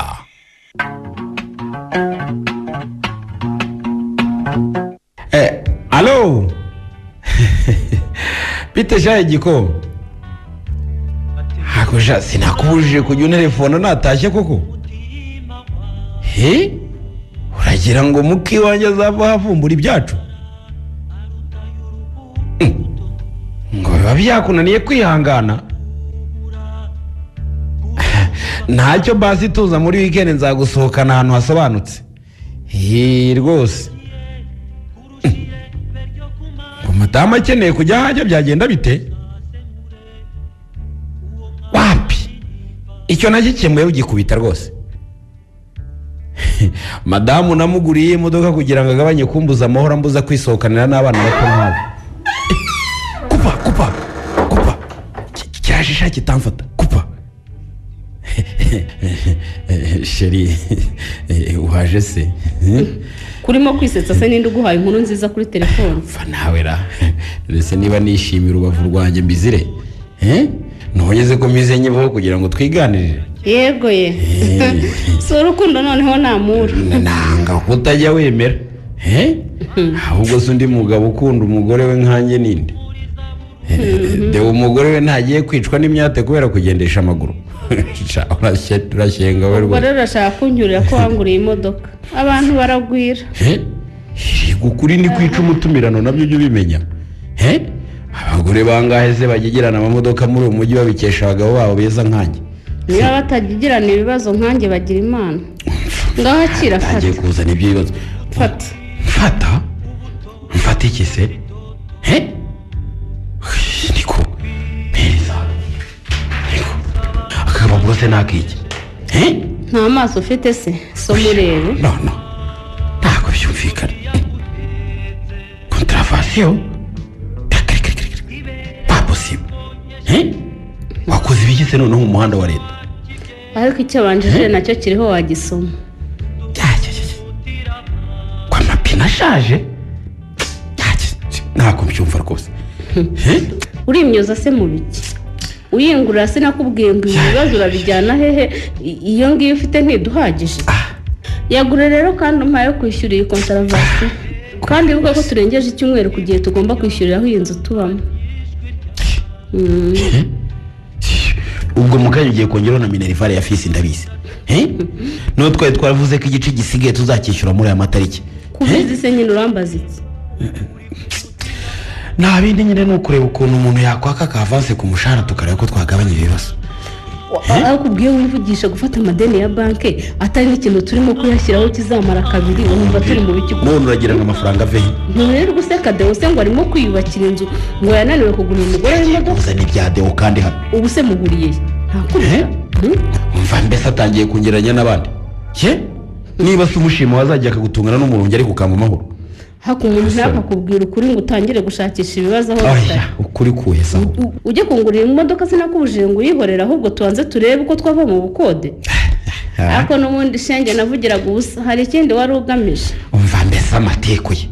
Alo bite shaye giko hakoja sinakubujije kujya telefone natashye koko uragira ngo muki wanjye azava havumbura ibyacu ngo biba byakunaniye kwihangana ntacyo basi tuza muri weekend nzagusohokana ahantu hasobanutse rwose madamu akeneye kujya hajya byagenda bite wapi icyo nagikemuye ugikubita rwose madamu namuguriye imodoka kugira ngo agabanye kumbuza amahoro ambuza kwisohokanira n'abana bato nk'abo kupa cyashisha kitamfata kupa sheri uhaje se kurimo kwisetsa se ninde uguhaye inkuru nziza kuri telefone nawe ra rese niba nishimira ubavu rwanjye mbizire ntugeze ko mize nyibaho kugira ngo twiganirire yego ye si urukundo noneho namura nanga kutajya wemera ahubwo se undi mugabo ukunda umugore we nkanjye ninde dewe umugore we ntagiye kwicwa n'imyate kubera kugendesha amaguru urashyenga we rwose rero urashaka kunyurira ko wanguriye imodoka abantu baragwira ukuri ni kwica umutumirano nabyo ujya ubimenya abagore bangahe se bagigirana amamodoka muri uyu mujyi babikesha abagabo babo beza nkanjye niba batagigirana ibibazo nkanjye bagira imana ngaho akira fata agiye kuzana ibyo bibazo mfata iki se niko meza akababuro se nakiki nta maso ufite se so murebe no ntabwo byumvikana kontravasiyo wakoze ibiki se noneho mu muhanda wa leta ariko icyo banjije nacyo kiriho wagisoma kwa mapine ashaje ntabwo mbyumva rwose urimyoza se mu biki uyingurira se nakubwiye ngo ibibazo urabijyana hehe iyo ngiyo ufite ntiduhagije yagure rero kandi umpaye kwishyura iyi kontravasiyo kandi bivuga ko turengeje icyumweru ku gihe tugomba kwishyuriraho iyi nzu tubamo ubwo mukanya ugiye kongeraho na minerivare ya fisi ndabizi niyo twari twaravuze ko igice gisigaye tuzacyishyura muri aya matariki kubizi se nyine urambaza iki nta bindi nyine ni ukureba ukuntu umuntu yakwaka akavanse ku mushahara tukareba ko twagabanya ibibazo ariko ubwiye wivugisha gufata amadeni ya banki atari n'ikintu turimo kuyashyiraho kizamara kabiri wumva turi mu biki none uragira ngo amafaranga avehe nturere guseka dewo se ngo arimo kwiyubakira inzu ngo yananiwe kugura umugore w'imodoka uzana ibya dewo kandi hano ubu se muguriye ntakurya umva mbese atangiye kungeranya n'abandi niba se umushima wazajya akagutungana n'umurungi ariko ukamba amahoro hako umuntu ntakakubwira ukuri ngo utangire gushakisha ibibazo aho bitari ukuri kuheza ujye kungurira imodoka sinakubujije ngo uyihorere ahubwo tubanze turebe uko twava mu bukode ariko n'ubundi shenge navugiraga ubusa hari ikindi wari ugamije umva mbese amateko ye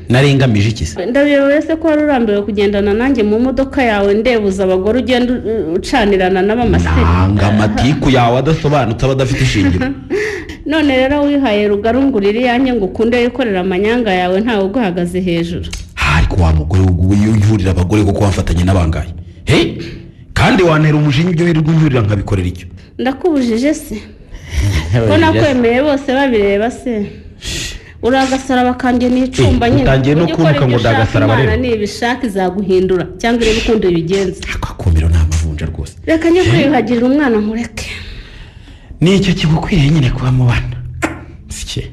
nari ngamije iki se ndabiyoboye se ko wari urambiwe kugendana nanjye mu modoka yawe ndebuza abagore ugenda ucanirana n'abamaseri nanga amatiku yawe adasobanutse aba adafite ishingiro none rero wihaye rugarungurira iyanjye ngo ukunde yikorera amanyanga yawe ntawe uguhagaze hejuru ariko wa mugore uyurira abagore kuko wamfatanye n'abangaye kandi wantera umujinya ibyo wirirwa unyurira nkabikorera icyo ndakubujije se ko nakwemeye bose babireba se uragasara bakanjye n'icumba nyine utangiye no kuntuka ngo ndagasara rero nibishaka izaguhindura cyangwa irebe ukundi bigenza akakumiro nta mavunja rwose reka njye kwiyuhagirira umwana nkureke nicyo kigukwiriye nyine kuba mu bana sike